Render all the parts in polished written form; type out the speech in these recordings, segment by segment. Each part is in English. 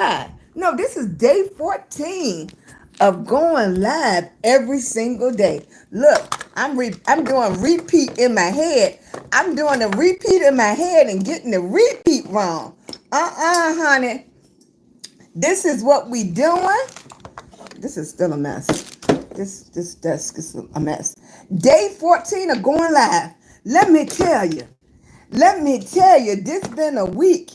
live. No, this is day 14 of going live every single day. Look, I'm doing repeat in my head. I'm doing a repeat in my head and getting the repeat wrong. Honey. This is what we doing. This is still a mess. This desk is a mess. Day 14 of going live. Let me tell you, this been a week,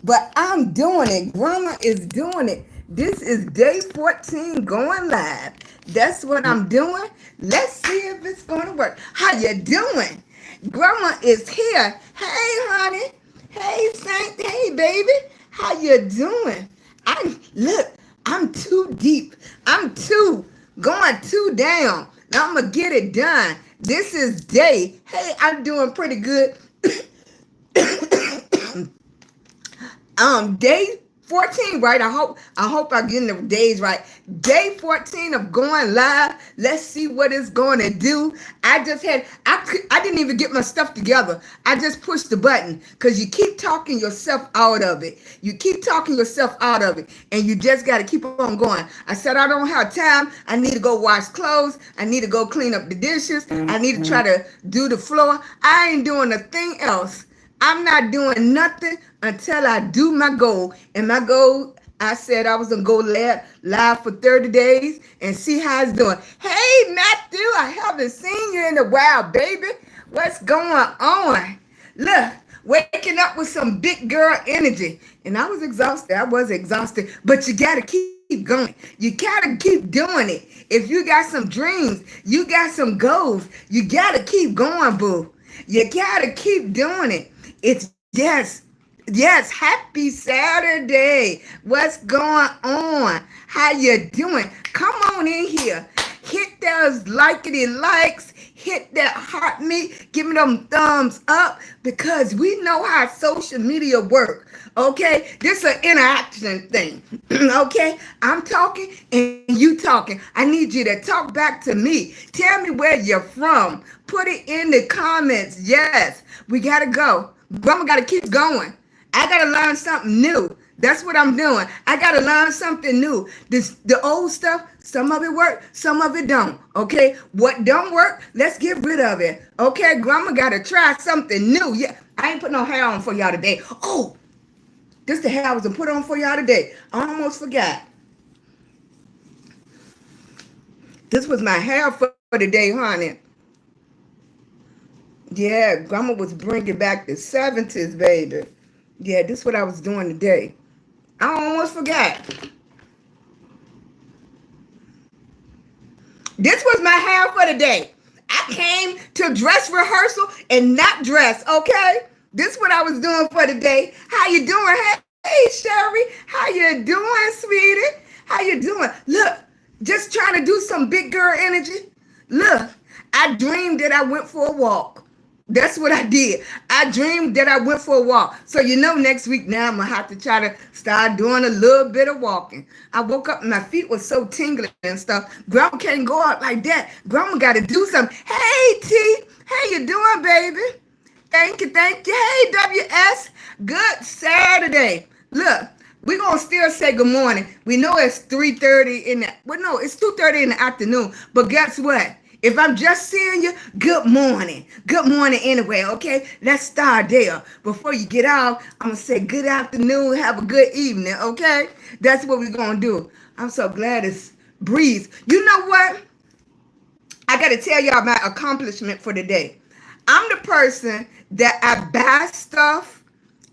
but I'm doing it. Grandma is doing it. This is day 14 going live. That's what I'm doing. Let's see if it's going to work. How you doing? Grandma is here. Hey, honey. Hey, Saint. Hey, baby. How you doing? I'm too deep. Going too down. Now I'm going to get it done. This is day. Hey, I'm doing pretty good. Day 14, right? I hope I'm getting the days right. Day 14 of going live. Let's see what it's going to do. I didn't even get my stuff together. I just pushed the button because you keep talking yourself out of it. And you just got to keep on going. I said, I don't have time. I need to go wash clothes. I need to go clean up the dishes. I need to try to do the floor. I ain't doing a thing else. I'm not doing nothing until I do my goal. And my goal, I said I was going to go live for 30 days and see how it's doing. Hey, Matthew, I haven't seen you in a while, baby. What's going on? Look, waking up with some big girl energy. And I was exhausted. But you got to keep going. You got to keep doing it. If you got some dreams, you got some goals, you got to keep going, boo. You got to keep doing it. It's yes, happy Saturday. What's going on? How you doing? Come on in here. Hit those likes, hit that heart me, give me them thumbs up because we know how social media work. Okay, this is an interaction thing. Okay, I'm talking and you talking. I need you to talk back to me. Tell me where you're from. Put it in the comments. Yes, we gotta go. Grandma gotta keep going. I gotta learn something new. That's what I'm doing. I gotta learn something new. The old stuff, some of it work, some of it don't. Okay, what don't work, let's get rid of it. Okay, Grandma gotta try something new. Yeah, I ain't put no hair on for y'all today. Oh, this the hair I was gonna put on for y'all today. I almost forgot. This was my hair for today, honey. Yeah, Grandma was bringing back the 70s, baby. Yeah, this is what I was doing today. I almost forgot. This was my hair for today. I came to dress rehearsal and not dress, okay? This is what I was doing for today. How you doing? Hey, Sherry. How you doing, sweetie? How you doing? Look, just trying to do some big girl energy. Look, I dreamed that I went for a walk. That's what I did. I dreamed that I went for a walk. So next week now I'm going to have to try to start doing a little bit of walking. I woke up and my feet were so tingling and stuff. Grandma can't go out like that. Grandma got to do something. Hey, T. How you doing, baby? Thank you. Hey, WS. Good Saturday. Look, we're going to still say good morning. We know it's 3:30 it's 2:30 in the afternoon. But guess what? If I'm just seeing you, good morning. Good morning anyway, okay? Let's start there. Before you get out, I'm going to say good afternoon, have a good evening, okay? That's what we're going to do. I'm so glad it's breeze. You know what? I got to tell y'all my accomplishment for the day. I'm the person that I buy stuff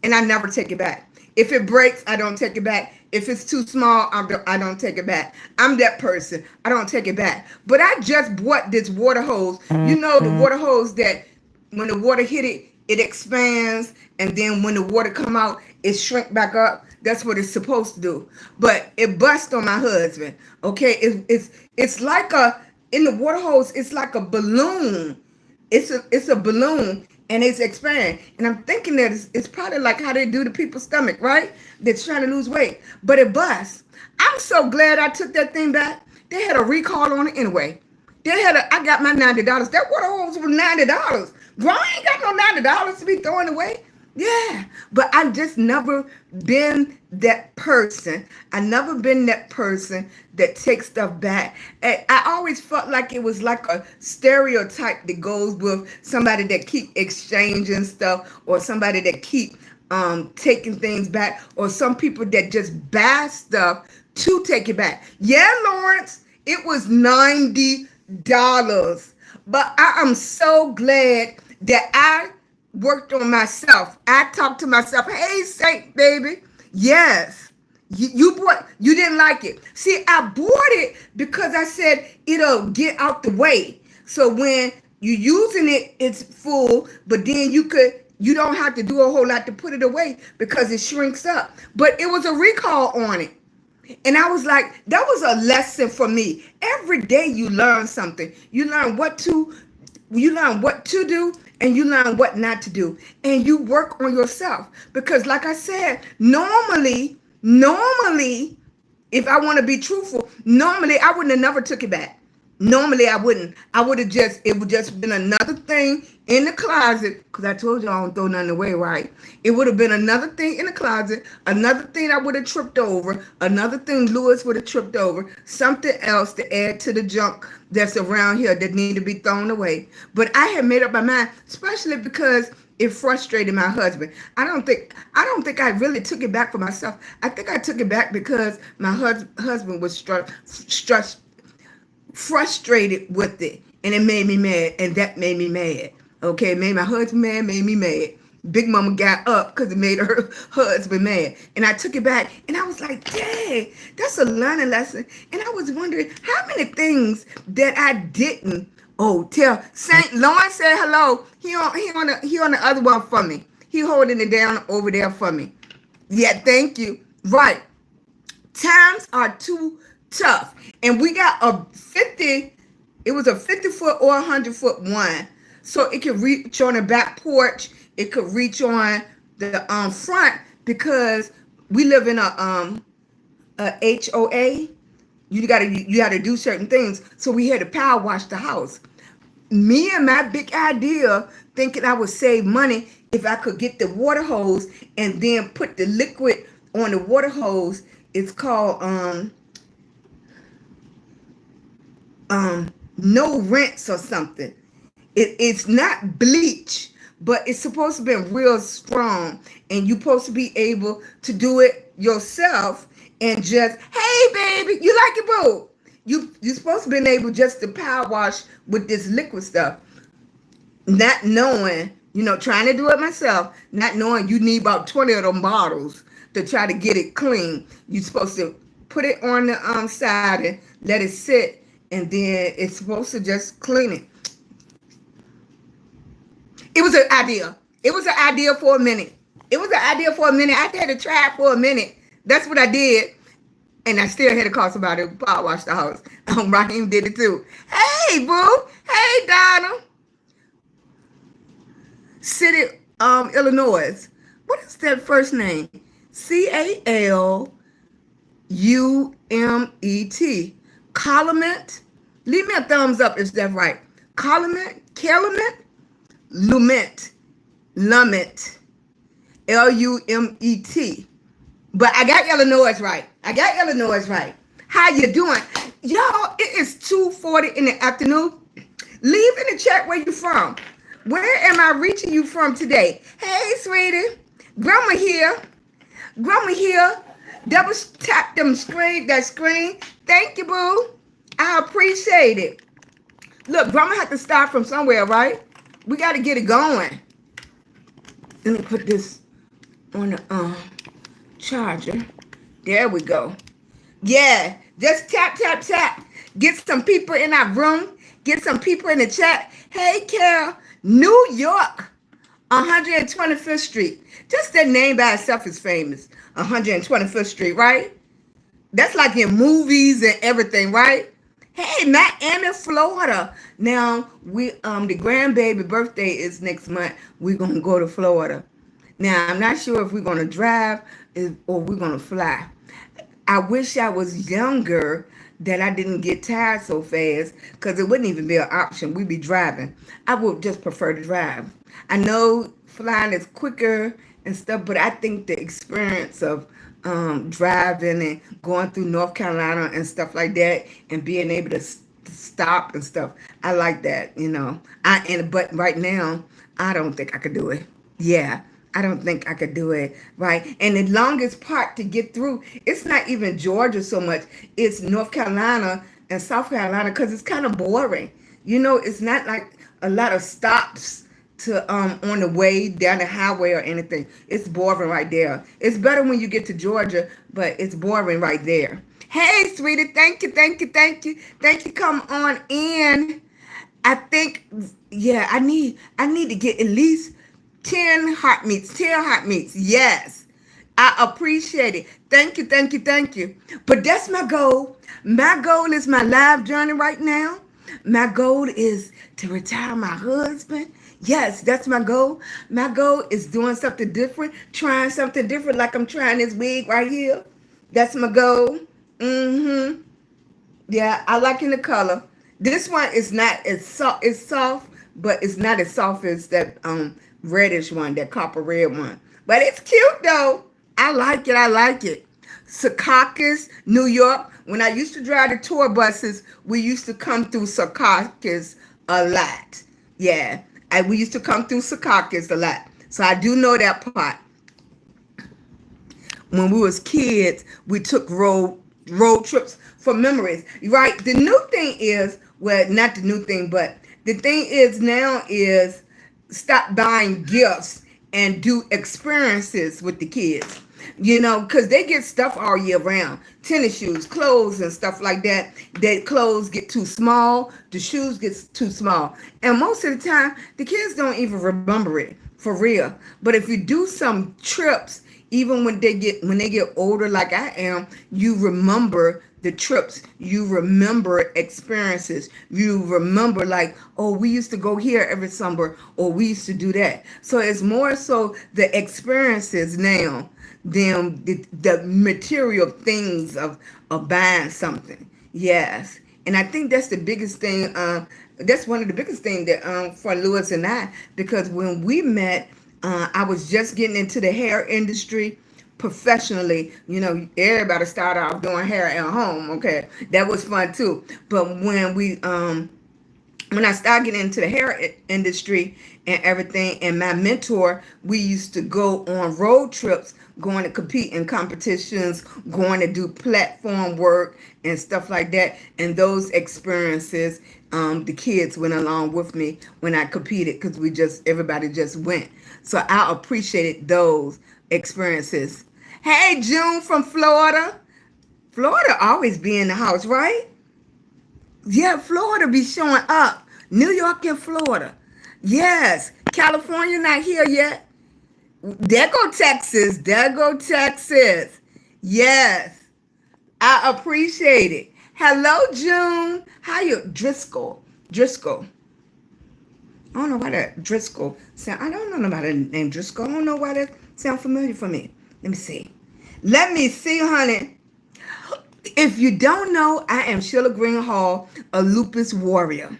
and I never take it back. If it breaks, I don't take it back. If it's too small, I don't take it back. I'm that person. I don't take it back. But I just bought this water hose. You know the water hose that when the water hit it, it expands. And then when the water come out, it shrink back up. That's what it's supposed to do. But it bust on my husband. Okay, it's like in the water hose, it's like a balloon. It's a balloon. And it's expanding. And I'm thinking that it's probably like how they do to people's stomach, right? That's trying to lose weight. But it busts. I'm so glad I took that thing back. They had a recall on it anyway. I got my $90. That water hose was $90. Bro, I ain't got no $90 to be throwing away. Yeah, but I just never been that person. I never been that person that takes stuff back. And I always felt like it was like a stereotype that goes with somebody that keep exchanging stuff, or somebody that keep taking things back, or some people that just buy stuff to take it back. Yeah, Lawrence, it was $90. But I am so glad that I worked on myself. I talked to myself. Hey, Saint baby. Yes. You didn't like it. See, I bought it because I said it'll get out the way. So when you're using it, it's full, but then you don't have to do a whole lot to put it away because it shrinks up. But it was a recall on it. And I was like, that was a lesson for me. Every day you learn something. You learn what to do, and you learn what not to do. And you work on yourself. Because like I said, normally, if I want to be truthful, normally I wouldn't have never took it back. Normally I wouldn't. It would just been another thing in the closet, because I told you I don't throw nothing away, right? It would have been another thing in the closet, another thing I would have tripped over, another thing Lewis would have tripped over, something else to add to the junk that's around here that need to be thrown away. But I had made up my mind, especially because it frustrated my husband. I don't think I really took it back for myself. I think I took it back because my husband was frustrated with it, and it made me mad, and that made me mad. Okay, it made my husband mad, made me mad. Big Mama got up because it made her husband mad, and I took it back, and I was like, dang, that's a learning lesson. And I was wondering how many things that I didn't tell. Saint Lawrence said hello. He on the other one for me. He holding it down over there for me. Yeah, thank you. Right. Times are too tough. And we got it was a 50-foot or 100-foot one. So it could reach on the back porch. It could reach on the front, because we live in a HOA. You gotta do certain things. So we had to power wash the house. Me and my big idea, thinking I would save money if I could get the water hose and then put the liquid on the water hose. It's called no rinse or something. It's not bleach, but it's supposed to be real strong, and you're supposed to be able to do it yourself and just, hey baby, you like it, boo? You're supposed to be able just to power wash with this liquid stuff. Not knowing, trying to do it myself, not knowing you need about 20 of them bottles to try to get it clean. You're supposed to put it on the side and let it sit, and then it's supposed to just clean it. It was an idea. It was an idea for a minute. I had to try it for a minute. That's what I did. And I still had to call somebody to power wash the house. Raheem did it too. Hey, boo. Hey, Donna. City, Illinois. What is that first name? Calumet. Calumet. Leave me a thumbs up if that's right. Calumet. Lumet. Lumet. But I got Illinois right. How you doing? Y'all, it is 2:40 in the afternoon. Leave in the chat where you from. Where am I reaching you from today? Hey, sweetie. Grandma here. Double tap that screen. Thank you, boo. I appreciate it. Look, Grandma had to start from somewhere, right? We got to get it going. Let me put this on the charger. There we go. Yeah, just tap. Get some people in our room. Get some people in the chat. Hey, Carol, New York, 125th Street. Just that name by itself is famous. 125th Street, right? That's like in movies and everything, right? Hey, Miami, Florida. Now, the grandbaby birthday is next month. We're going to go to Florida. Now, I'm not sure if we're going to drive or we're going to fly. I wish I was younger, that I didn't get tired so fast, because it wouldn't even be an option. We'd be driving. I would just prefer to drive. I know flying is quicker and stuff. But I think the experience of driving and going through North Carolina and stuff like that, and being able to stop and stuff, I like that. But right now, I don't think I could do it. Yeah. I don't think I could do it, right? And the longest part to get through, it's not even Georgia so much. It's North Carolina and South Carolina, because it's kind of boring. It's not like a lot of stops to on the way down the highway or anything. It's boring right there. It's better when you get to Georgia, but it's boring right there. Hey, sweetie, thank you, thank you, thank you, thank you. Come on in. I think, yeah, I need to get at least 10 hot meats. 10 hot meats. Yes. I appreciate it. Thank you, thank you, thank you. But that's my goal. My goal is my life journey right now. My goal is to retire my husband. Yes, that's my goal. My goal is doing something different, trying something different, like I'm trying this wig right here. That's my goal. Yeah, I liking the color. This one is not as soft. It's soft, but it's not as soft as that reddish one, that copper red one. But it's cute though. I like it. I like it. Secaucus, New York. When I used to drive the tour buses, we used to come through Secaucus a lot. Yeah, we used to come through Secaucus a lot. So I do know that part. When we was kids, we took road trips for memories. Right? The new thing is, well, not the new thing, but the thing is now is stop buying gifts and do experiences with the kids. Because they get stuff all year round. Tennis shoes, clothes, and stuff like that. The clothes get too small. The shoes get too small. And most of the time, the kids don't even remember it, for real. But if you do some trips, even when they get older like I am, you remember the trips. You remember experiences. You remember like, oh, we used to go here every summer, or we used to do that. So it's more so the experiences now than the material things of buying something. Yes. And I think that's the biggest thing. That's one of the biggest things that for Lewis and I, because when we met, I was just getting into the hair industry professionally. Everybody started off doing hair at home. Okay, that was fun too. But when I started getting into the hair industry and everything, and my mentor, we used to go on road trips, going to compete in competitions, going to do platform work and stuff like that. And those experiences, the kids went along with me when I competed, because everybody just went. So I appreciated those experiences. Hey, June from Florida. Florida always be in the house, right? Yeah, Florida be showing up. New York and Florida. Yes. California not here yet. There go Texas. There go Texas. Yes. I appreciate it. Hello, June. How you? Driscoll. I don't know why that Driscoll sound. I don't know about the name Driscoll. I don't know why that sound familiar for me. Let me see, honey. If you don't know, I am SheilagreenHall, a lupus warrior.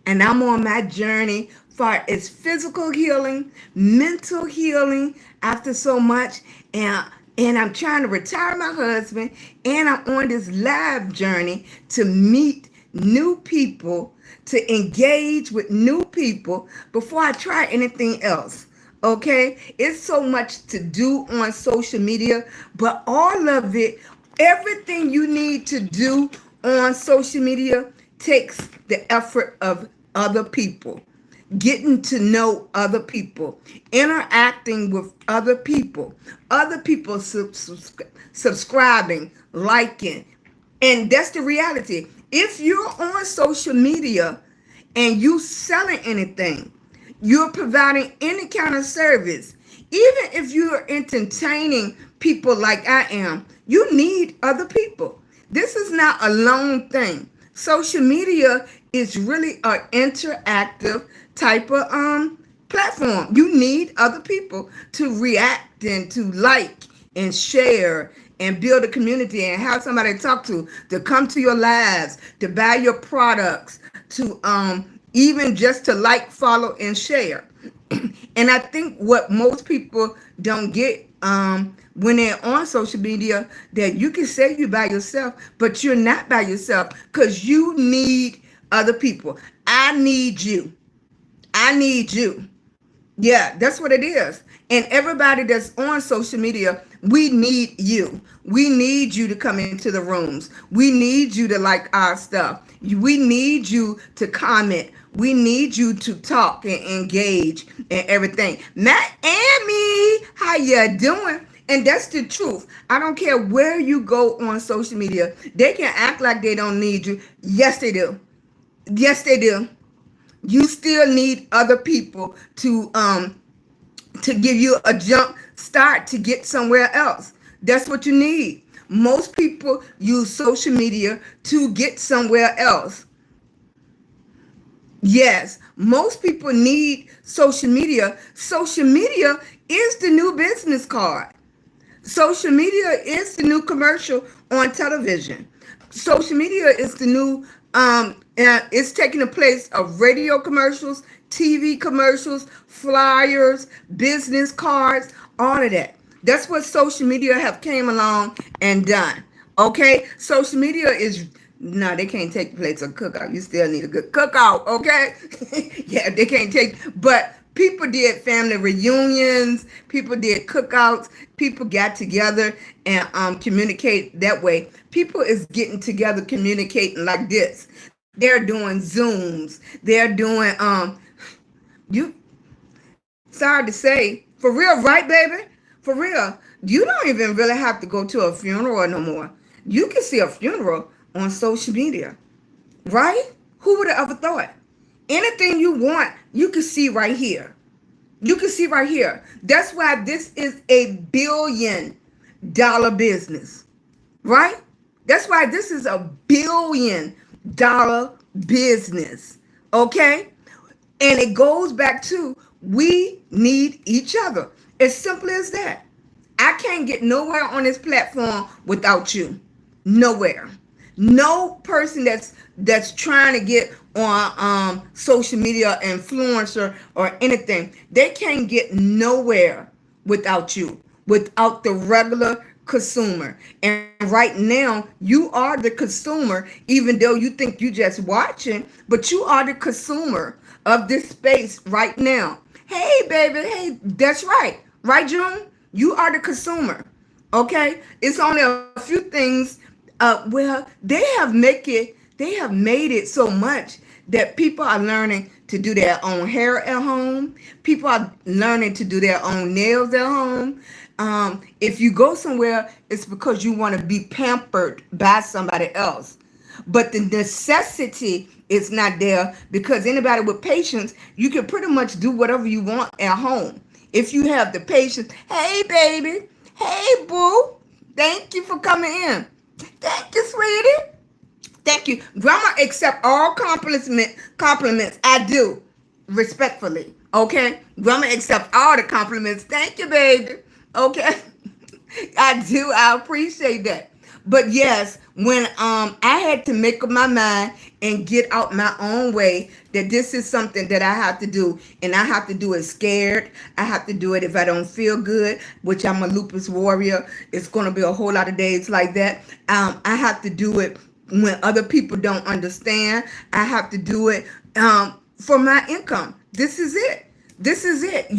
And I'm on my journey far as physical healing, mental healing after so much. And I'm trying to retire my husband. And I'm on this live journey to meet new people, to engage with new people before I try anything else. Okay? It's so much to do on social media, but all of it, everything you need to do on social media takes the effort of other people, getting to know other people, interacting with other people subscribing, liking. And that's the reality. If you're on social media and you selling anything, you're providing any kind of service, even if you're entertaining people like I am, you need other people. This is not a lone thing. Social media is really an interactive type of platform. You need other people to react and to like and share and build a community and have somebody to talk to come to your lives, to buy your products, to even just to like, follow, and share. And I think what most people don't get when they're on social media, that you can say you're by yourself, but you're not by yourself, because you need other people. I need you. I need you. Yeah, that's what it is. And everybody that's on social media, we need you. We need you to come into the rooms. We need you to like our stuff. We need you to comment. We need you to talk and engage and everything. Matt and me, how you doing? And that's the truth. I don't care where you go on social media. They can act like they don't need you. Yes, they do. Yes, they do. You still need other people to give you a jump start to get somewhere else. That's what you need. Most people use social media to get somewhere else. Yes, most people need social media. Social media is the new business card. Social media is the new commercial on television. Social media is the new it's taking the place of radio commercials, TV commercials, flyers, business cards, all of that. That's what social media have came along and done. Okay, social media is no, they can't take the place of cookout. You still need a good cookout. Okay, yeah, they can't take, but people did family reunions, people did cookouts, people got together and communicate that way. People is getting together, communicating like this. They're doing Zooms. They're doing you. Sorry to say, for real, right, baby? For real, you don't even really have to go to a funeral no more. You can see a funeral on social media, right? Who would have ever thought? Anything you want, you can see right here. You can see right here. That's why this is a billion-dollar business, right? That's why this is a billion-dollar business, okay? And it goes back to we need each other. As simple as that. I can't get nowhere on this platform without you. Nowhere. No person that's trying to get on social media, influencer or anything, they can't get nowhere without you, without the regular consumer. And right now, you are the consumer, even though you think you just watching, but you are the consumer of this space right now. Hey, baby, hey, that's right. Right, June? You are the consumer. Okay? It's only a few things. Well, they have made it so much that people are learning to do their own hair at home. People are learning to do their own nails at home. If you go somewhere, it's because you want to be pampered by somebody else. But the necessity is not there, because anybody with patience, you can pretty much do whatever you want at home. If you have the patience, hey, baby, hey, boo, thank you for coming in. Thank you, sweetie. Thank you. Grandma accept all compliments. I do, respectfully. Okay? Grandma accept all the compliments. Thank you, baby. Okay? I do. I appreciate that. But yes, when I had to make up my mind and get out my own way that this is something that I have to do, and I have to do it scared. I have to do it if I don't feel good, which I'm a lupus warrior. It's going to be a whole lot of days like that. I have to do it when other people don't understand. I have to do it for my income. This is it. This is it.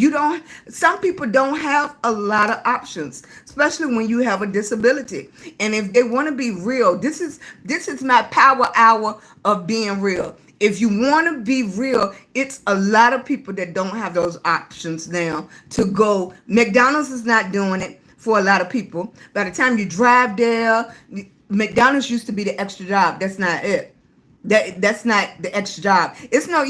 Some people don't have a lot of options, especially when you have a disability. And if they want to be real, this is my power hour of being real. If you want to be real, it's a lot of people that don't have those options now to go. McDonald's is not doing it for a lot of people. By the time you drive there, McDonald's used to be the extra job. That's not it. That's not the extra job. It's not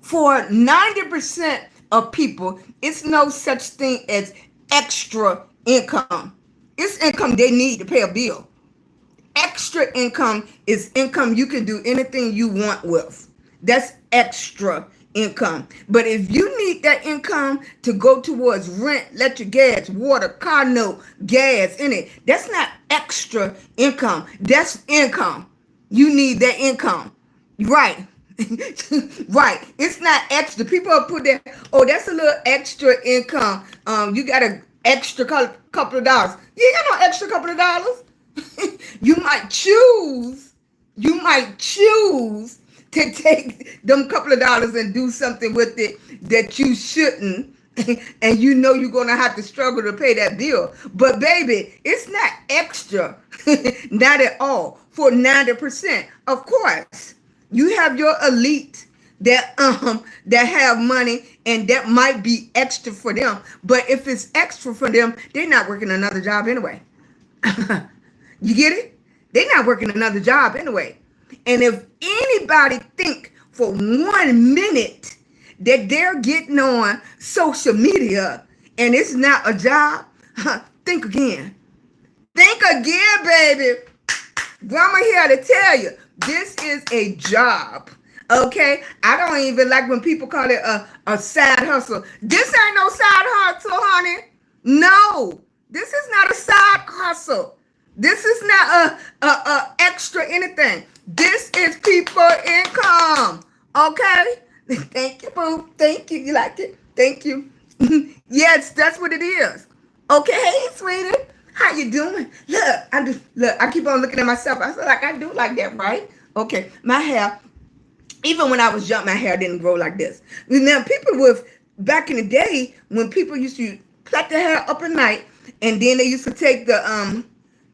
for 90% of people, it's no such thing as extra income. It's income they need to pay a bill. Extra income is income you can do anything you want with. That's extra income. But if you need that income to go towards rent, electric, gas, water, car note, gas in it, that's not extra income. That's income. You need that income. Right. Right. It's not extra. People put that, oh, that's a little extra income. You got an extra couple of dollars. You ain't got no extra couple of dollars. You might choose, to take them couple of dollars and do something with it that you shouldn't. And you know you're going to have to struggle to pay that bill. But baby, it's not extra. Not at all. For 90%. Of course, you have your elite that have money, and that might be extra for them. But if it's extra for them, they're not working another job anyway. You get it? They're not working another job anyway. And if anybody think for 1 minute that they're getting on social media and it's not a job, think again. Think again, baby. Grandma here to tell you, this is a job. Okay? I don't even like when people call it a side hustle. This ain't no side hustle, honey. No, this is not a side hustle. This is not a extra anything. This is people income. Okay? Thank you, boo. Thank you. You liked it? Thank you. Yes, that's what it is. Okay, hey, sweetie. How you doing? Look, I keep on looking at myself. I feel like I do like that, right? Okay, my hair, even when I was young, my hair didn't grow like this. Now, people back in the day, when people used to plait their hair up at night, and then they used to take the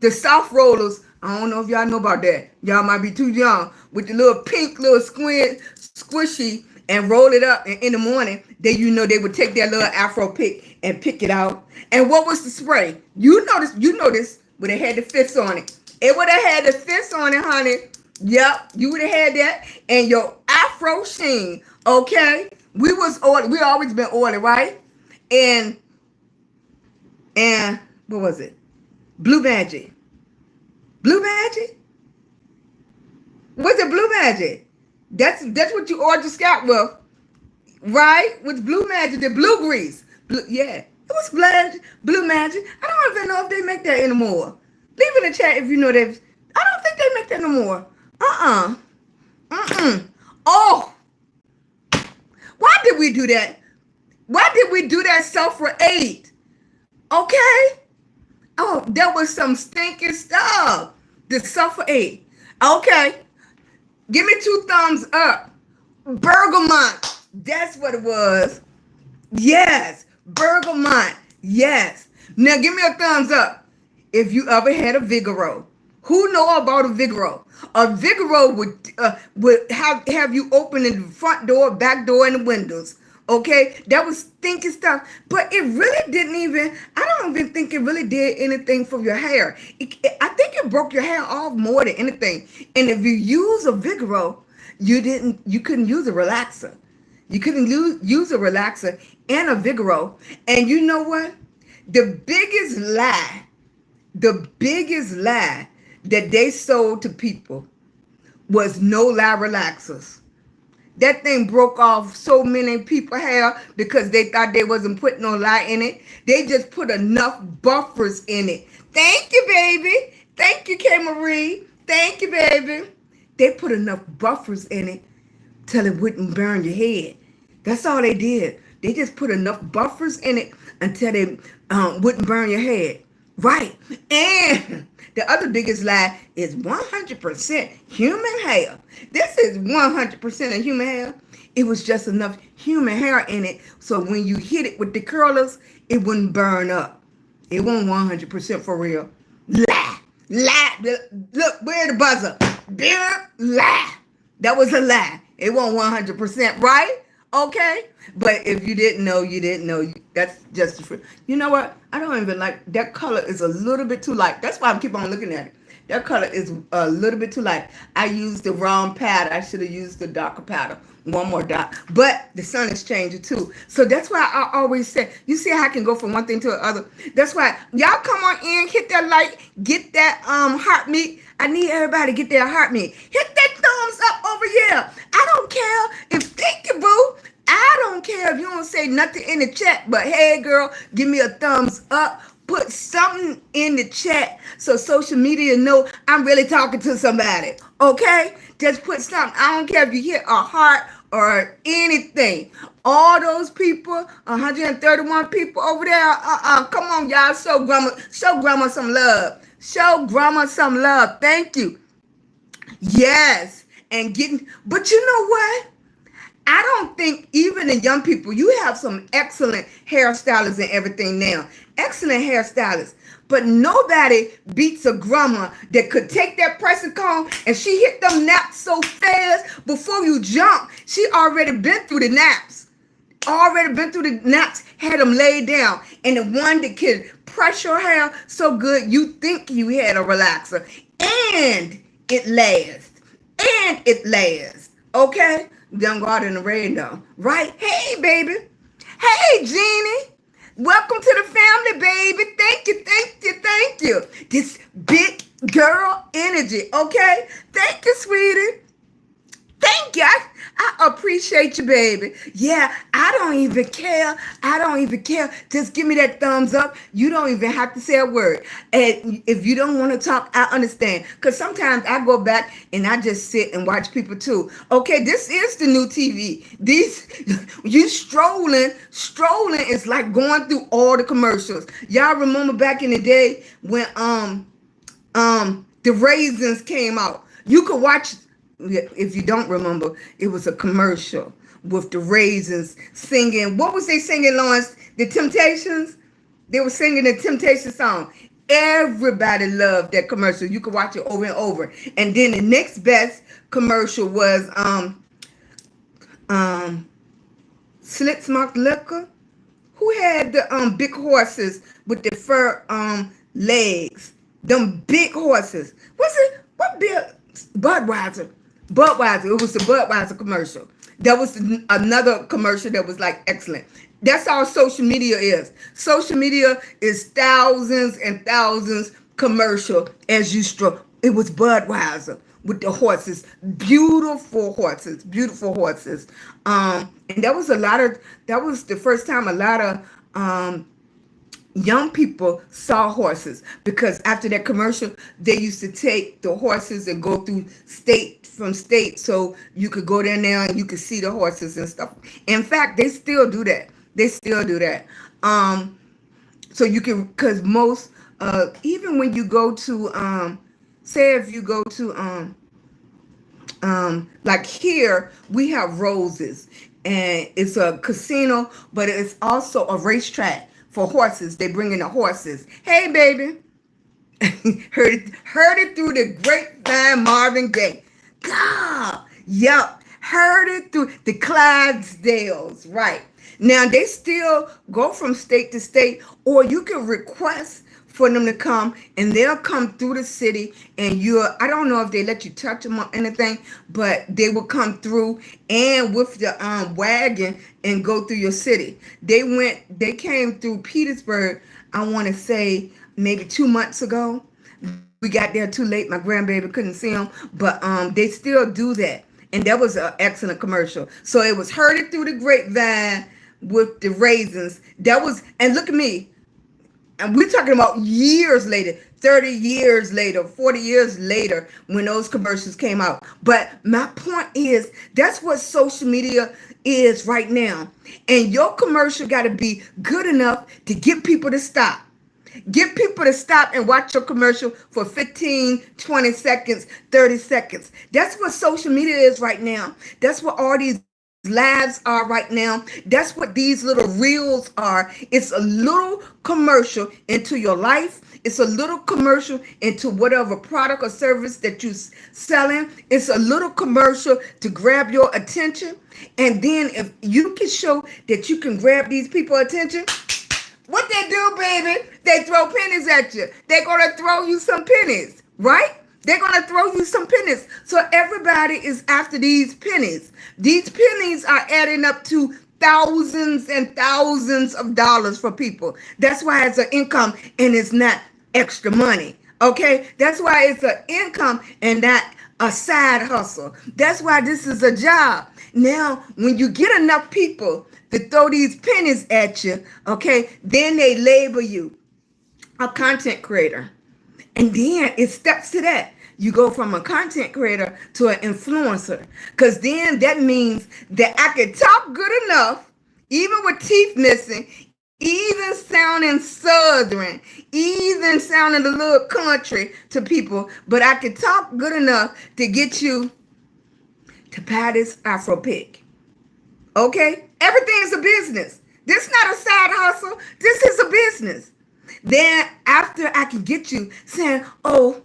soft rollers. I don't know if y'all know about that. Y'all might be too young. With the little pink little squishy, and roll it up. And in the morning, they would take their little Afro pick and pick it out. And what was the spray? You notice, would have had the fists on it. It would have had the fists on it, honey. Yep, you would have had that. And your Afro sheen, okay? We always been oily, right? And what was it? Blue Magic. Blue Magic? What's it, Blue Magic? That's what you oiled your scalp with, right? With Blue Magic, the blue grease. Yeah, it was Blue Magic. I don't even know if they make that anymore. Leave in the chat if you know that. I don't think they make that no more. Oh, why did we do that? Why did we do that Sulfur 8? Okay. Oh, that was some stinking stuff. The Sulfur 8. Okay. Give me 2 thumbs up. Bergamot. That's what it was. Yes. Bergamot. Yes. Now give me a thumbs up if you ever had a Vigoro. Who know about a Vigoro? A Vigoro would have you opening the front door, back door, and the windows. Okay, that was stinky stuff, but it really didn't I don't even think it really did anything for your hair. I think it broke your hair off more than anything. And if you use a Vigoro, you couldn't use a relaxer. You couldn't use a relaxer and a Vigoro. And you know what? The biggest lie that they sold to people was no lie relaxers. That thing broke off so many people's hair because they thought they wasn't putting no lye in it. They just put enough buffers in it. Thank you, baby. Thank you, K. Marie. Thank you, baby. They put enough buffers in it till it wouldn't burn your head. That's all they did. They just put enough buffers in it until they wouldn't burn your head. Right. And the other biggest lie is 100% human hair. This is 100% of human hair. It was just enough human hair in it, so when you hit it with the curlers, it wouldn't burn up. It wasn't 100% for real. Lie. Look, where's the buzzer? Lie. That was a lie. It wasn't 100%, right? Okay? But if you didn't know, you didn't know. That's just the truth. You know what? I don't even like that color. Is a little bit too light. That's why I keep on looking at it. That color is a little bit too light. I used the wrong powder. I should have used the darker powder. One more dot. But the sun is changing too. So that's why I always say, you see how I can go from one thing to the other. That's why y'all come on in, hit that like, get that heart meat. I need everybody to get their heart meat. Hit that thumbs up over here. I don't care if, thank you, boo. I don't care if you don't say nothing in the chat, but hey, girl, give me a thumbs up Put something in the chat so social media know I'm really talking to somebody. Okay? Just put something. I don't care if you hit a heart or anything. All those people, 131 people over there. Come on, y'all. Show grandma some love. Show grandma some love. Thank you. Yes. And but you know what? I don't think even the young people, you have some excellent hairstylists and everything now. Excellent hairstylists. But nobody beats a grandma that could take that pressing comb and she hit them naps so fast before you jump. She already been through the naps. Had them laid down. And the one that could press your hair so good you think you had a relaxer. And it lasts. Okay? Don't go out in the rain though. Right? Hey, baby. Hey, Jeannie. Welcome to the family, baby. Thank you. This big girl energy, okay? Thank you, sweetie. Thank you. I appreciate you, baby. Yeah, I don't even care. Just give me that thumbs up. You don't even have to say a word. And if you don't want to talk, I understand. Because sometimes I go back and I just sit and watch people too. Okay, this is the new TV. You strolling is like going through all the commercials. Y'all remember back in the day when the raisins came out? You could watch. If you don't remember, it was a commercial with the raisins singing. What was they singing, Lawrence? The Temptations? They were singing the Temptation song. Everybody loved that commercial. You could watch it over and over. And then the next best commercial was Slits Mark Liquor. Who had the big horses with the fur legs? Them big horses. What big? Budweiser. It was the Budweiser commercial. That was another commercial that was like excellent. That's all social media is. Social media is thousands and thousands commercial as you stroll. It was Budweiser with the horses, beautiful horses. And that was the first time a lot of young people saw horses, because after that commercial, they used to take the horses and go through state from state, so you could go there now and you could see the horses and stuff. In fact, they still do that. So you can, because most, even when you go to, say if you go to, like here, we have Roses, and it's a casino, but it's also a racetrack for horses. They bring in the horses. Hey, baby. heard it through the grapevine, Marvin Gaye. God, yep. Heard it through the Clydesdales. Right. Now, they still go from state to state, or you can request for them to come, and they'll come through the city, and I don't know if they let you touch them or anything, but they will come through and with the wagon and go through your city. They came through Petersburg, I want to say maybe 2 months ago. We got there too late. My grandbaby couldn't see them, but they still do that. And that was an excellent commercial. So it was Heard It Through the Grapevine with the raisins. And look at me. And we're talking about years later, 30 years later, 40 years later, when those commercials came out. But my point is, that's what social media is right now. And your commercial got to be good enough to get people to stop. Get people to stop and watch your commercial for 15, 20 seconds, 30 seconds. That's what social media is right now. That's what all these lives are right now. That's what these little reels are. It's a little commercial into your life. It's a little commercial into whatever product or service that you're selling. It's a little commercial to grab your attention. And then if you can show that you can grab these people's attention, what they do, baby, they throw pennies at you. They're going to throw you some pennies, right? They're going to throw you some pennies. So everybody is after these pennies. These pennies are adding up to thousands and thousands of dollars for people. That's why it's an income and it's not extra money. Okay? That's why it's an income and not a side hustle. That's why this is a job. Now, when you get enough people to throw these pennies at you, okay, then they label you. a content creator. And then it steps to that. You go from a content creator to an influencer. Because then that means that I can talk good enough, even with teeth missing, even sounding southern, even sounding a little country to people, but I can talk good enough to get you to buy this Afro pick. Okay? Everything is a business. This is not a side hustle. This is a business. Then after I can get you saying, oh,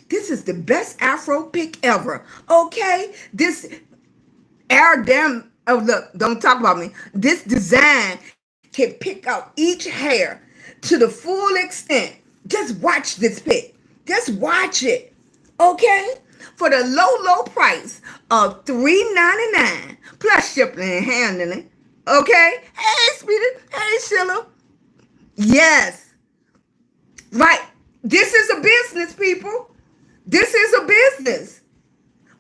this is the best Afro pick ever. Okay? This oh look, don't talk about me. This design can pick out each hair to the full extent. Just watch this pick. Just watch it. Okay? For the low price of $3.99 plus shipping and handling. Okay? Hey, sweetie. Hey, Sheila. Yes. Right. This is a business, people. This is a business.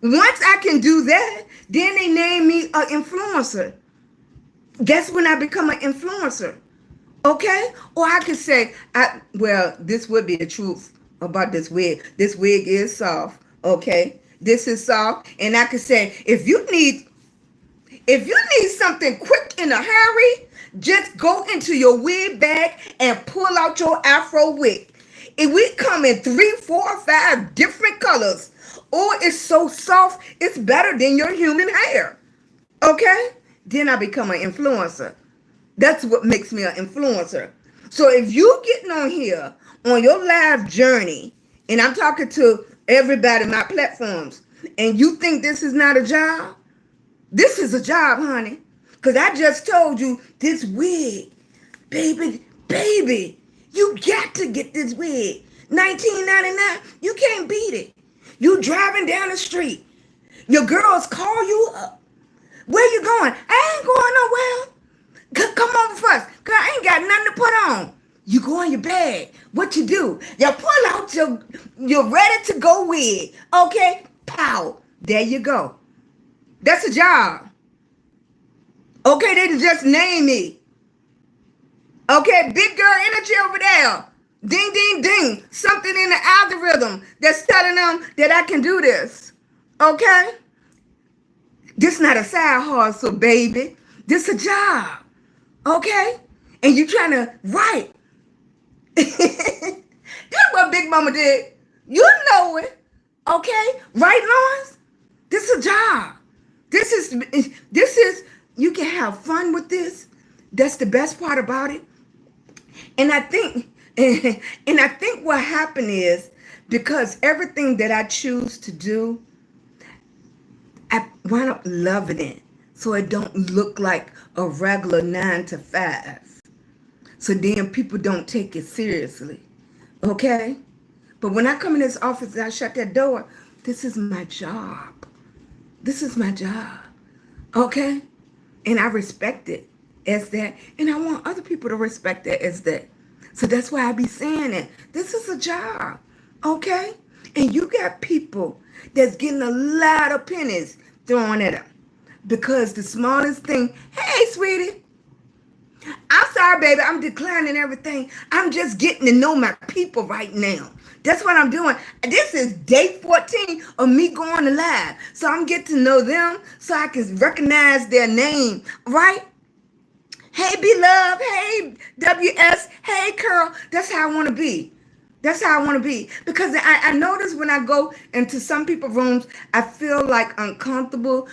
Once I can do that, then they name me an influencer. That's when I become an influencer. Okay? Or I could say, well, this would be the truth about this wig. This wig is soft. Okay? This is soft. And I could say, if you need something quick in a hurry, just go into your wig bag and pull out your Afro wig. If we come in 3, 4, 5 different colors, or it's so soft, it's better than your human hair. Okay? Then I become an influencer. That's what makes me an influencer. So if you getting on here on your live journey, and I'm talking to everybody on my platforms, and you think this is not a job, this is a job, honey. Because I just told you this wig, baby, you got to get this wig. $19.99, you can't beat it. You driving down the street. Your girls call you up. Where you going? I ain't going nowhere. Come on first. Cause I ain't got nothing to put on. You go in your bag. What you do? You pull out your ready to go wig. Okay? Pow. There you go. That's a job. Okay, they just name me. Okay, big girl energy over there. Ding, ding, ding. Something in the algorithm that's telling them that I can do this. Okay? This not a side hustle, baby. This a job. Okay? And you trying to write. That's what Big Mama did. You know it. Okay? Right, Lawrence? This is a job. This is, you can have fun with this. That's the best part about it. And I think what happened is, because everything that I choose to do, I wind up loving it. So it don't look like a regular 9 to 5. So then people don't take it seriously. Okay? But when I come in this office and I shut that door, this is my job. This is my job. Okay? And I respect it as that. And I want other people to respect it as that. So that's why I be saying it. This is a job. Okay? And you got people that's getting a lot of pennies thrown at them. Because the smallest thing, hey, sweetie, I'm sorry, baby, I'm declining everything. I'm just getting to know my people right now. That's what I'm doing. This is day 14 of me going to live. So I'm getting to know them so I can recognize their name, right? Hey, B-Love. Hey, WS. Hey, Curl. That's how I want to be. That's how I want to be. Because I notice when I go into some people's rooms, I feel like uncomfortable.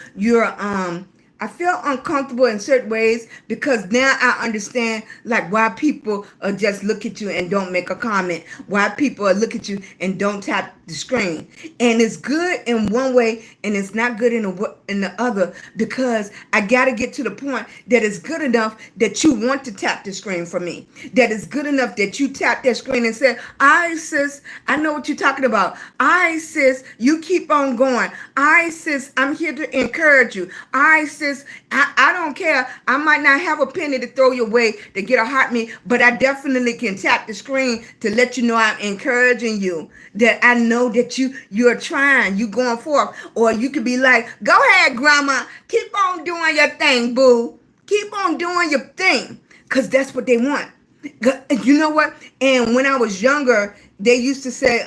I feel uncomfortable in certain ways because now I understand like why people just look at you and don't make a comment. Why people look at you and don't tap the screen. And it's good in one way and it's not good in the other, because I got to get to the point that it's good enough that you want to tap the screen for me. That it's good enough that you tap that screen and say, all right, sis, I know what you're talking about. All right, sis, you keep on going. All right, sis, I'm here to encourage you. All right, sis, I don't care. I might not have a penny to throw your way to get a heart me, but I definitely can tap the screen to let you know I'm encouraging you. That I know that you're trying, you going forth. Or you could be like, go ahead, grandma, keep on doing your thing, boo. Keep on doing your thing. Because that's what they want. You know what? And when I was younger, they used to say,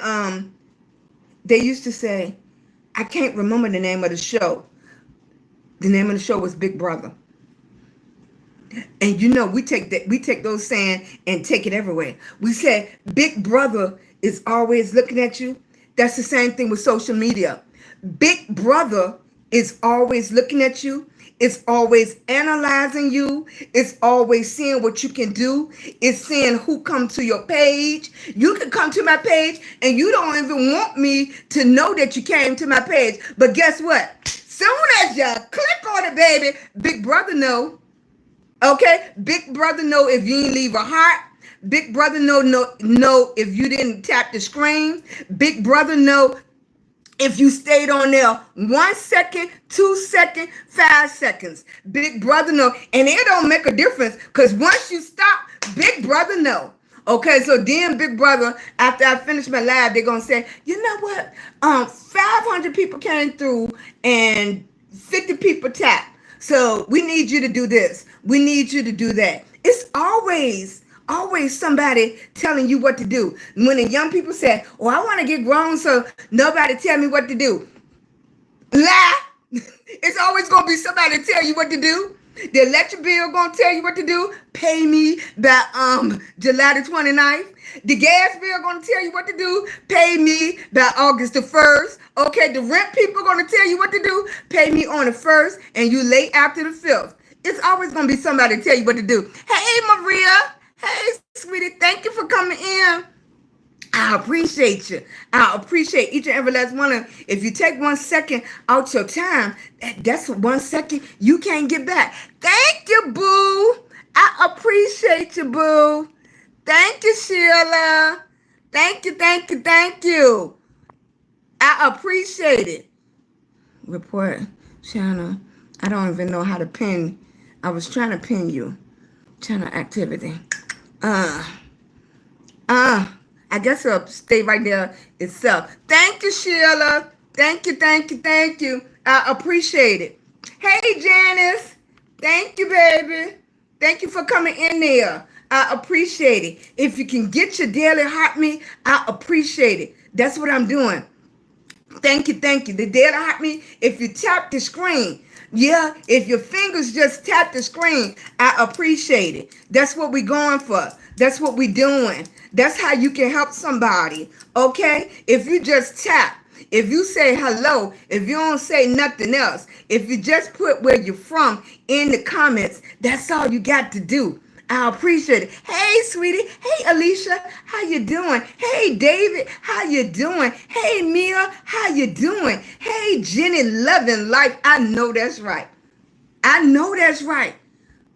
I can't remember the name of the show. The name of the show was Big Brother. And we take those saying and take it everywhere. We said Big Brother is always looking at you. That's the same thing with social media. Big Brother is always looking at you. It's always analyzing you. It's always seeing what you can do. It's seeing who come to your page. You can come to my page and you don't even want me to know that you came to my page. But guess what? Soon as you click on it, baby, Big Brother know. Okay? Big Brother know if you ain't leave a heart. Big Brother know if you didn't tap the screen. Big Brother know if you stayed on there 1 second, 2 seconds, 5 seconds. Big Brother know. And it don't make a difference because once you stop, Big Brother know. Okay, so then Big Brother, after I finish my live, they're going to say, you know what? 500 people came through and 50 people tapped. So we need you to do this. We need you to do that. It's always somebody telling you what to do. When the young people say, oh, I want to get grown so nobody tell me what to do. Lie. It's always going to be somebody to tell you what to do. The electric bill going to tell you what to do. Pay me by July the 29th. The gas bill going to tell you what to do. Pay me by August the 1st. Okay, the rent people going to tell you what to do. Pay me on the 1st and you late after the 5th. It's always going to be somebody to tell you what to do. Hey, Maria. Hey, sweetie, thank you for coming in. I appreciate you. I appreciate each and every last one of you. If you take 1 second out your time, that's 1 second you can't get back. Thank you, boo. I appreciate you, boo. Thank you, Sheila. Thank you, thank you, thank you. I appreciate it. Report, Shanna. I don't even know how to pin. I was trying to pin you. Channel activity. I guess it'll stay right there itself. Thank you, Sheila. Thank you, thank you, thank you. I appreciate it. Hey, Janice. Thank you, baby. Thank you for coming in there. I appreciate it. If you can get your daily heart meet, I appreciate it. That's what I'm doing. Thank you, thank you. The daily heart meet, if you tap the screen, yeah, if your fingers just tap the screen, I appreciate it. That's what we're going for. That's what we're doing. That's how you can help somebody, okay? If you just tap, if you say hello, if you don't say nothing else, if you just put where you're from in the comments, that's all you got to do. I appreciate it. Hey, sweetie. Hey, Alicia. How you doing? Hey, David. How you doing? Hey, Mia. How you doing? Hey, Jenny, loving life. I know that's right. I know that's right.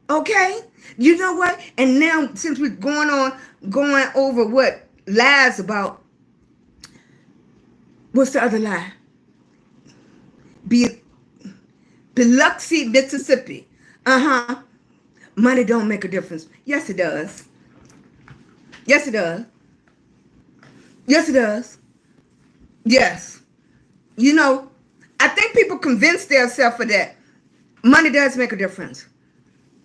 Okay? You know what? And now, since we're going over what lies about, what's the other lie? Biloxi, Mississippi. Uh-huh. Money don't make a difference. Yes, it does. Yes, it does. Yes, it does. Yes. You know, I think people convince themselves of that. Money does make a difference.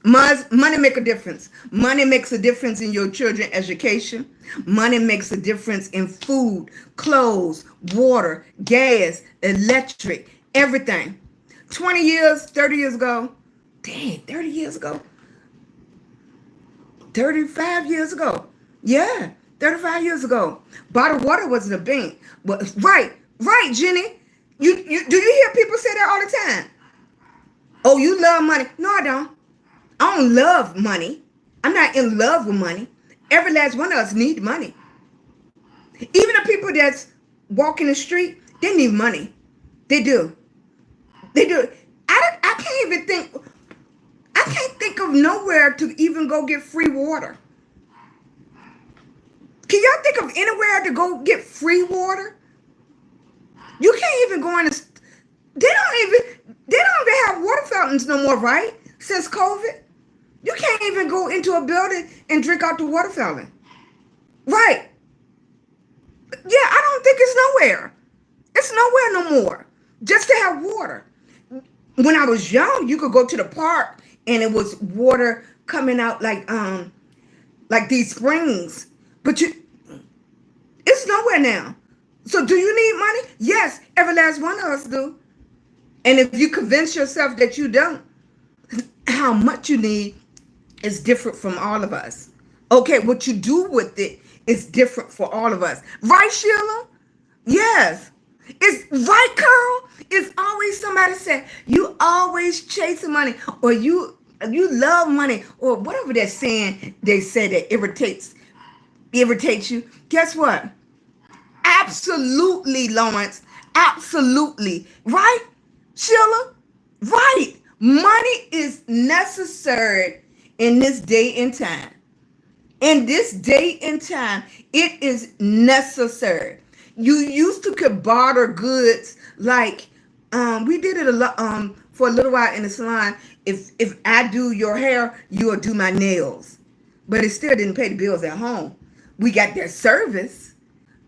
Money make a difference. Money makes a difference in your children's education. Money makes a difference in food, clothes, water, gas, electric, everything. 20 years, 30 years ago, 30 years ago. 35 years ago. Yeah, 35 years ago. Bottled water wasn't a thing. But right, Jenny. You do you hear people say that all the time? Oh, you love money. No, I don't. I don't love money. I'm not in love with money. Every last one of us need money. Even the people that's walking the street, they need money. They do. They do. I can't even think. I can't think of nowhere to even go get free water. Can y'all think of anywhere to go get free water? You can't even go in. They don't even have water fountains no more, right? Since COVID, you can't even go into a building and drink out the water fountain, right? Yeah, I don't think it's nowhere. It's nowhere no more. Just to have water. When I was young, you could go to the park and it was water coming out like like these springs, but it's nowhere now. So do you need money? Yes, every last one of us do. And if you convince yourself that you don't, how much you need is different from all of us. Okay, what you do with it is different for all of us. Right, Sheila? Yes. It's right, Carl. It's always somebody say, you always chasing money, or you love money, or whatever they're saying, they say that irritates you. Guess what? Absolutely, Lawrence. Absolutely. Right, Sheila? Right. Money is necessary in this day and time. In this day and time, it is necessary. You used to could barter goods, like we did it a lot for a little while in the salon. If I do your hair, you'll do my nails. But it still didn't pay the bills at home. We got that service.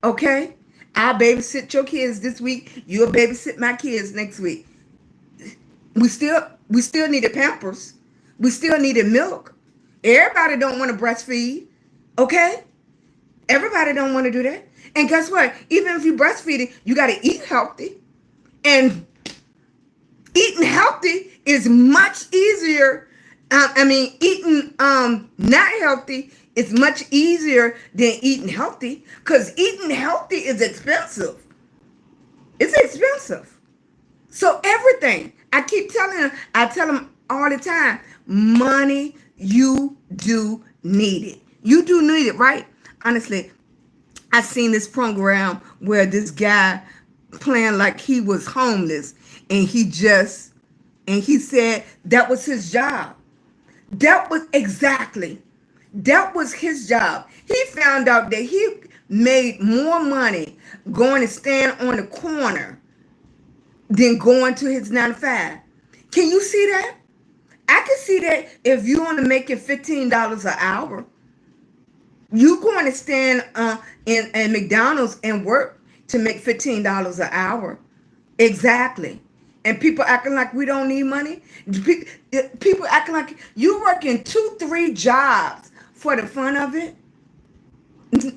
Okay? I'll babysit your kids this week. You'll babysit my kids next week. We still needed Pampers. We still needed milk. Everybody don't want to breastfeed. Okay? Everybody don't want to do that. And guess what? Even if you breastfeeding, you got to eat healthy. And eating healthy is much easier. Eating not healthy is much easier than eating healthy, because eating healthy is expensive. It's expensive. So everything, I tell them all the time, money, you do need it. You do need it, right? Honestly, I seen this program where this guy playing like he was homeless, and he said that was his job. That was his job. He found out that he made more money going to stand on the corner than going to his 9 to 5. Can you see that? I can see that if you want to make it $15 an hour, you going to stand in McDonald's and work to make $15 an hour. Exactly. And people acting like we don't need money. People acting like you working 2-3 jobs for the fun of it.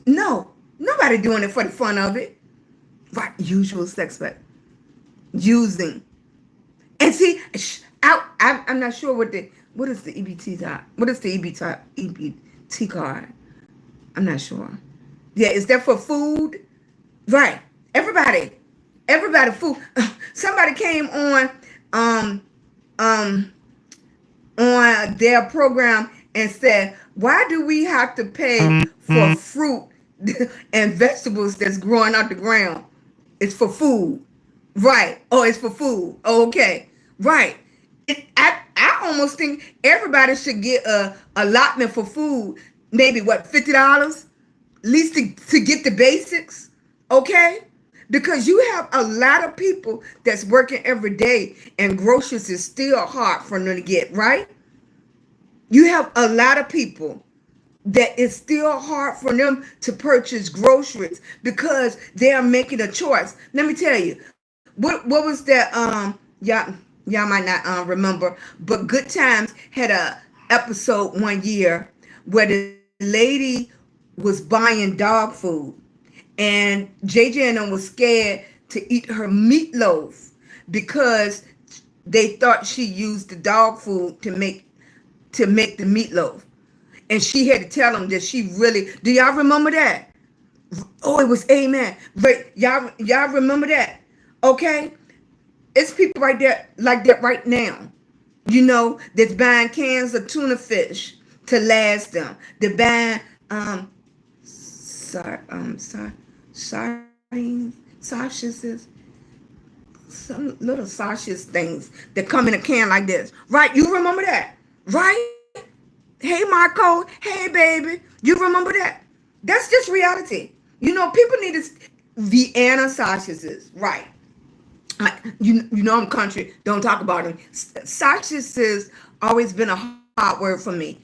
No, nobody doing it for the fun of it. Right, usual suspect. Using. And see, I'm not sure what is the EBT card? What is the EBT card? I'm not sure. Yeah, is that for food? Right. Everybody food. Somebody came on their program and said, why do we have to pay for fruit and vegetables that's growing out the ground? It's for food. Right. Oh, it's for food. Oh, okay. Right. I almost think everybody should get a allotment for food. Maybe $50? At least to get the basics. Okay? Because you have a lot of people that's working every day, and groceries is still hard for them to get, right? You have a lot of people that it's still hard for them to purchase groceries because they are making a choice. Let me tell you, what was that? Y'all might not remember, but Good Times had a episode one year where the lady was buying dog food, and JJ and them was scared to eat her meatloaf because they thought she used the dog food to make the meatloaf. And she had to tell them that she really, do y'all remember that? Oh, it was amen. But y'all remember that? Okay? It's people right there like that right now. You know, that's buying cans of tuna fish to last them. They're buying sausages, some little sausage things that come in a can like this. Right? You remember that? Right? Hey, Marco. Hey, baby. You remember that? That's just reality. You know, people need Vienna sausages. Right. You know I'm country. Don't talk about them. Sausages always been a hard word for me.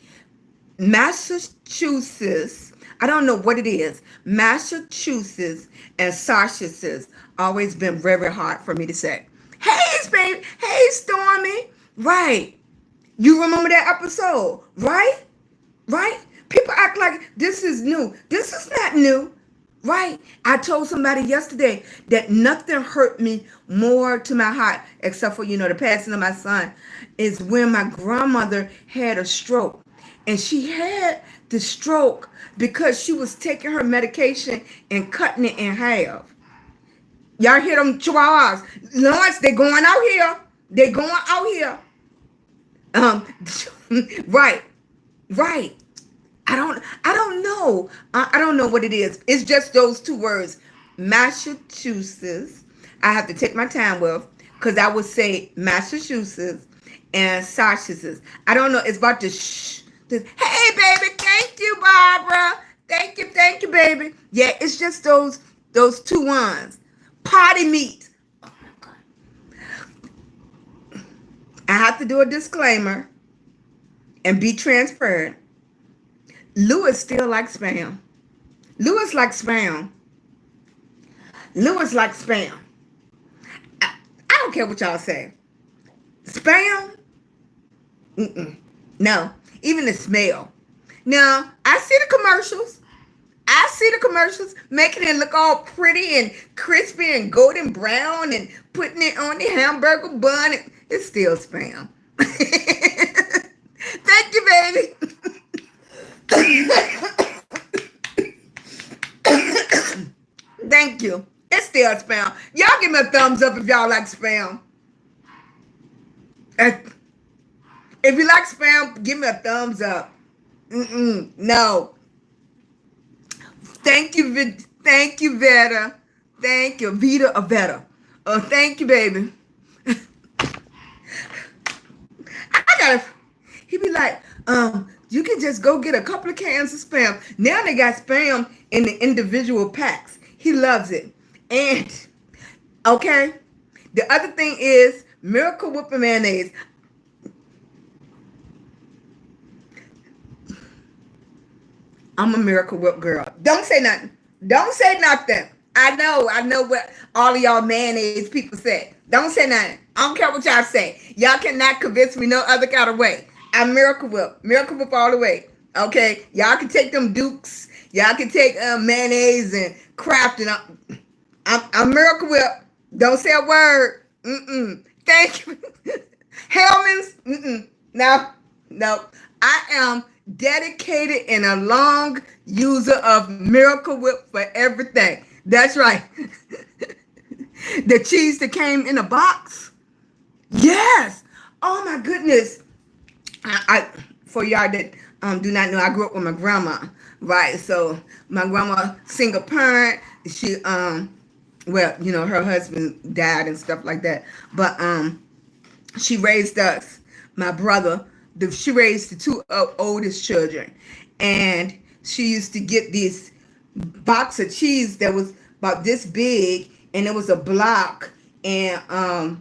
Massachusetts, I don't know what it is. Massachusetts and sausages always been very hard for me to say. Hey, baby. Hey, Stormy. Right. You remember that episode, right? Right? People act like this is new. This is not new, right? I told somebody yesterday that nothing hurt me more to my heart, except for, the passing of my son, is when my grandmother had a stroke. And she had the stroke because she was taking her medication and cutting it in half. Y'all hear them chihuahuas? Lawrence, they going out here. They going out here. Right. I don't know. I don't know what it is. It's just those two words, Massachusetts. I have to take my time with, because I would say Massachusetts and Sasha. I don't know. It's about the shh. Hey, baby. Thank you, Barbara. Thank you, baby. Yeah, it's just those two ones. Potty meat. Oh my God. I have to do a disclaimer and be transparent. Lewis still likes spam. Lewis likes spam. Lewis likes spam. I don't care what y'all say. Spam? No. Even the smell. Now, I see the commercials making it look all pretty and crispy and golden brown and putting it on the hamburger bun. It's still spam. Thank you, baby. Thank you. It's still spam. Y'all give me a thumbs up if y'all like spam. If you like spam, give me a thumbs up. No. Thank you, Veta. Thank you, Vita or Veta. Oh, thank you, baby. He be like, you can just go get a couple of cans of spam. Now they got spam in the individual packs. He loves it. And, okay, the other thing is Miracle Whip and mayonnaise. I'm a Miracle Whip girl. Don't say nothing. I know what all of y'all mayonnaise people say. Don't say nothing. I don't care what y'all say. Y'all cannot convince me no other kind of way. I'm Miracle Whip all the way. Okay, y'all can take them Dukes. Y'all can take mayonnaise and Kraft, and I'm Miracle Whip. Don't say a word. Thank you. Hellman's. No. I am dedicated and a long user of Miracle Whip for everything. That's right. The cheese that came in a box. Yes. Oh my goodness. I for y'all that do not know, I grew up with my grandma, right? So my grandma, single parent. She her husband died and stuff like that. But she raised us, my brother. She raised the two oldest children, and she used to get this box of cheese that was about this big, and it was a block, and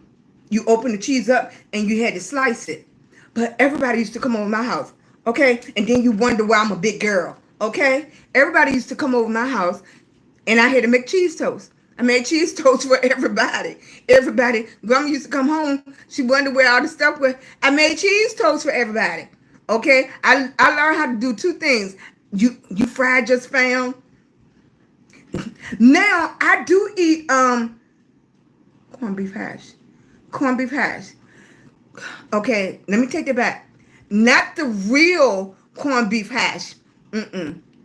you open the cheese up and you had to slice it. But everybody used to come over my house, okay? And then you wonder why I'm a big girl, okay? Everybody used to come over my house, and I had to make cheese toast. I made cheese toast for everybody. Grandma used to come home. She wondered where all the stuff was. I made cheese toast for everybody. Okay? I learned how to do two things. You fried your spam. Now I do eat corned beef hash. Okay, let me take it back. Not the real corned beef hash.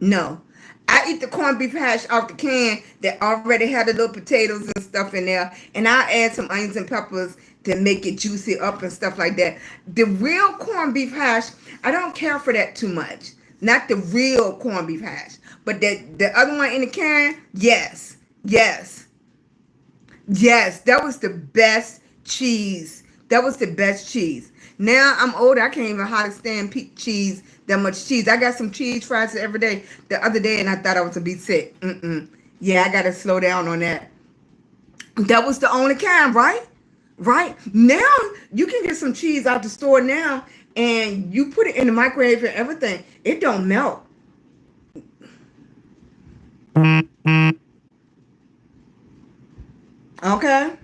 No. I eat the corned beef hash off the can that already had the little potatoes and stuff in there. And I add some onions and peppers to make it juicy up and stuff like that. The real corned beef hash, I don't care for that too much. Not the real corned beef hash. But the other one in the can, yes. That was the best cheese. Now I'm older. I can't even hardly stand cheese, that much cheese. I got some cheese fries every day the other day, and I thought I was going to be sick. Yeah, I got to slow down on that. That was the only kind, right? Now you can get some cheese out the store now, and you put it in the microwave and everything. It don't melt. Okay.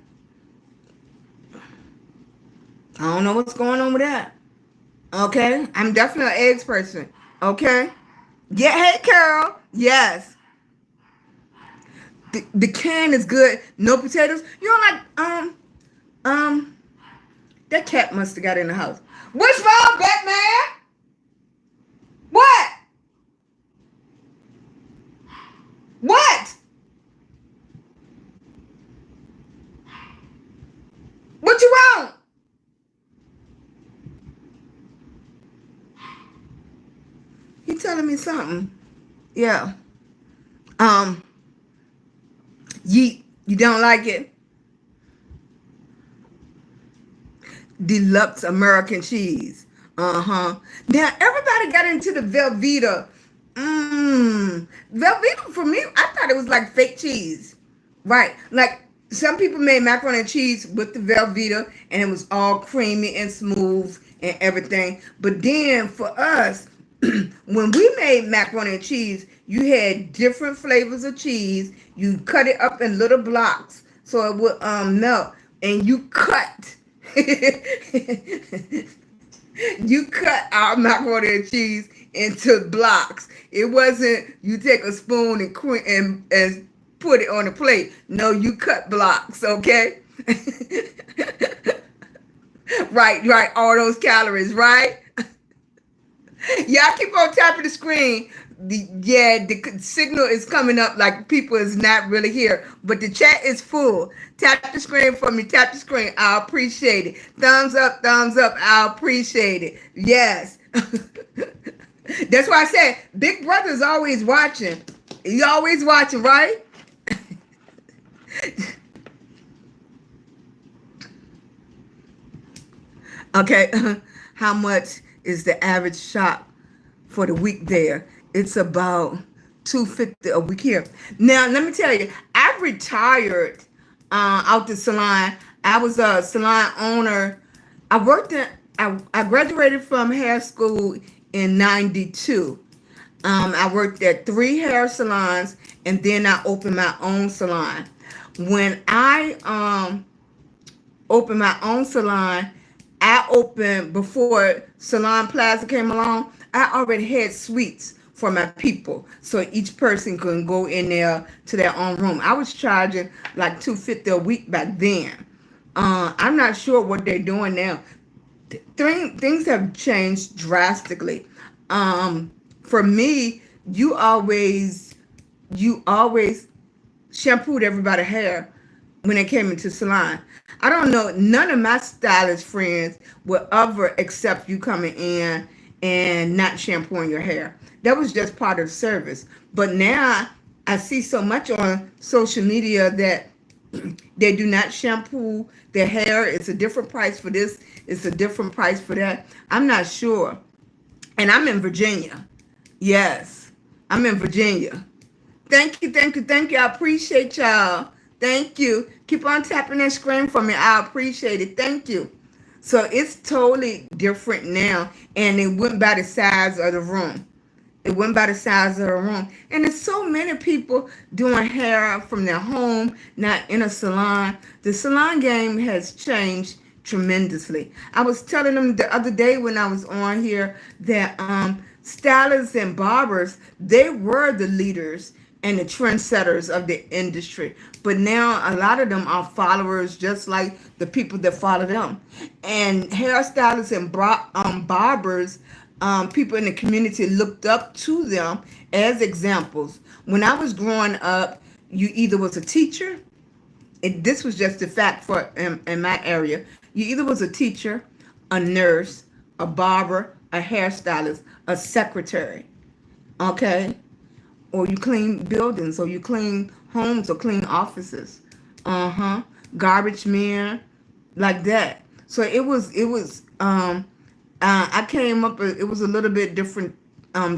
I don't know what's going on with that. Okay. I'm definitely an eggs person. Okay. Yeah, hey Carol. Yes. The can is good. No potatoes. You don't like um that cat must have got in the house. What's wrong, Batman? What? What? What you want? He telling me something. Yeah. Um, you don't like it? Deluxe American cheese. Uh-huh. Now everybody got into the Velveeta. Velveeta for me, I thought it was like fake cheese. Right. Like some people made macaroni and cheese with the Velveeta and it was all creamy and smooth and everything. But then for us, when we made macaroni and cheese, you had different flavors of cheese. You cut it up in little blocks so it would melt. And you cut you cut our macaroni and cheese into blocks. It wasn't you take a spoon and and put it on a plate. No, you cut blocks, okay? Right. All those calories, right? Yeah, I keep on tapping the screen. The signal is coming up like people is not really here, but the chat is full. Tap the screen for me. Tap the screen. I appreciate it. Thumbs up, thumbs up. I appreciate it. Yes. That's why I said Big Brother's always watching. You always watching, right? Okay. How much is the average shop for the week there? It's about $250 a week here. Now, let me tell you, I retired out the salon. I was a salon owner. I graduated from hair school in 92. I worked at 3 hair salons and then I opened my own salon. When I opened my own salon, I opened before Salon Plaza came along. I already had suites for my people, so each person can go in there to their own room. I was charging like $250 a week back then. I'm not sure what they're doing now. Things have changed drastically. For me, you always shampooed everybody's hair when they came into salon. I don't know, none of my stylist friends will ever accept you coming in and not shampooing your hair. That was just part of service. But now I see so much on social media that they do not shampoo their hair. It's a different price for this. It's a different price for that. I'm not sure. And I'm in Virginia. Yes, I'm in Virginia. Thank you. I appreciate y'all. Thank you. Keep on tapping that screen for me. I appreciate it. Thank you. So it's totally different now. And it went by the size of the room. It went by the size of the room. And there's so many people doing hair from their home, not in a salon. The salon game has changed tremendously. I was telling them the other day when I was on here that stylists and barbers, they were the leaders and the trendsetters of the industry. But now a lot of them are followers just like the people that follow them. And hairstylists and barbers, people in the community looked up to them as examples. When I was growing up, you either was a teacher, this was just a fact for in my area, you either was a teacher, a nurse, a barber, a hairstylist, a secretary, okay? Or you clean buildings, or you clean homes, or clean offices. Garbage men, like that. So I came up, it was a little bit different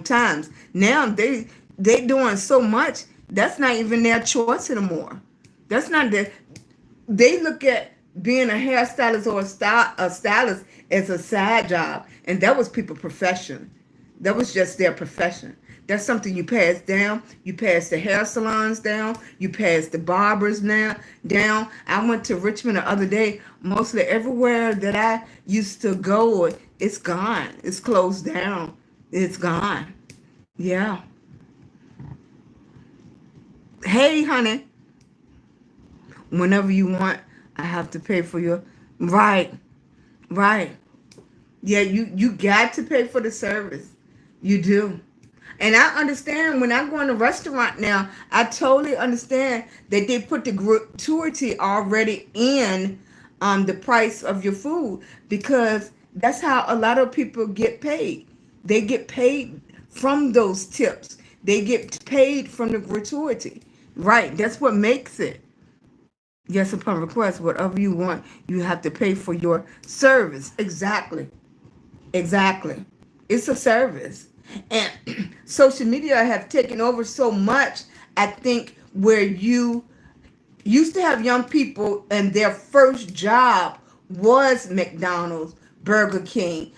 times. Now they doing so much, that's not even their choice anymore. That's not their, they look at being a hairstylist or a stylist as a side job. And that was people's profession. That was just their profession. That's something you pass down. You pass the hair salons down. You pass the barbers now down. I went to Richmond the other day. Mostly everywhere that I used to go, it's gone. It's closed down. It's gone. Yeah. Hey, honey, whenever you want, I have to pay for your. Right, right. Yeah, you got to pay for the service. You do. And I understand when I go in a restaurant now, I totally understand that they put the gratuity already in the price of your food, because that's how a lot of people get paid. They get paid from those tips. They get paid from the gratuity. Right. That's what makes it. Yes, upon request, whatever you want, you have to pay for your service. Exactly. Exactly. It's a service. And social media have taken over so much, I think, where you used to have young people and their first job was McDonald's, Burger King,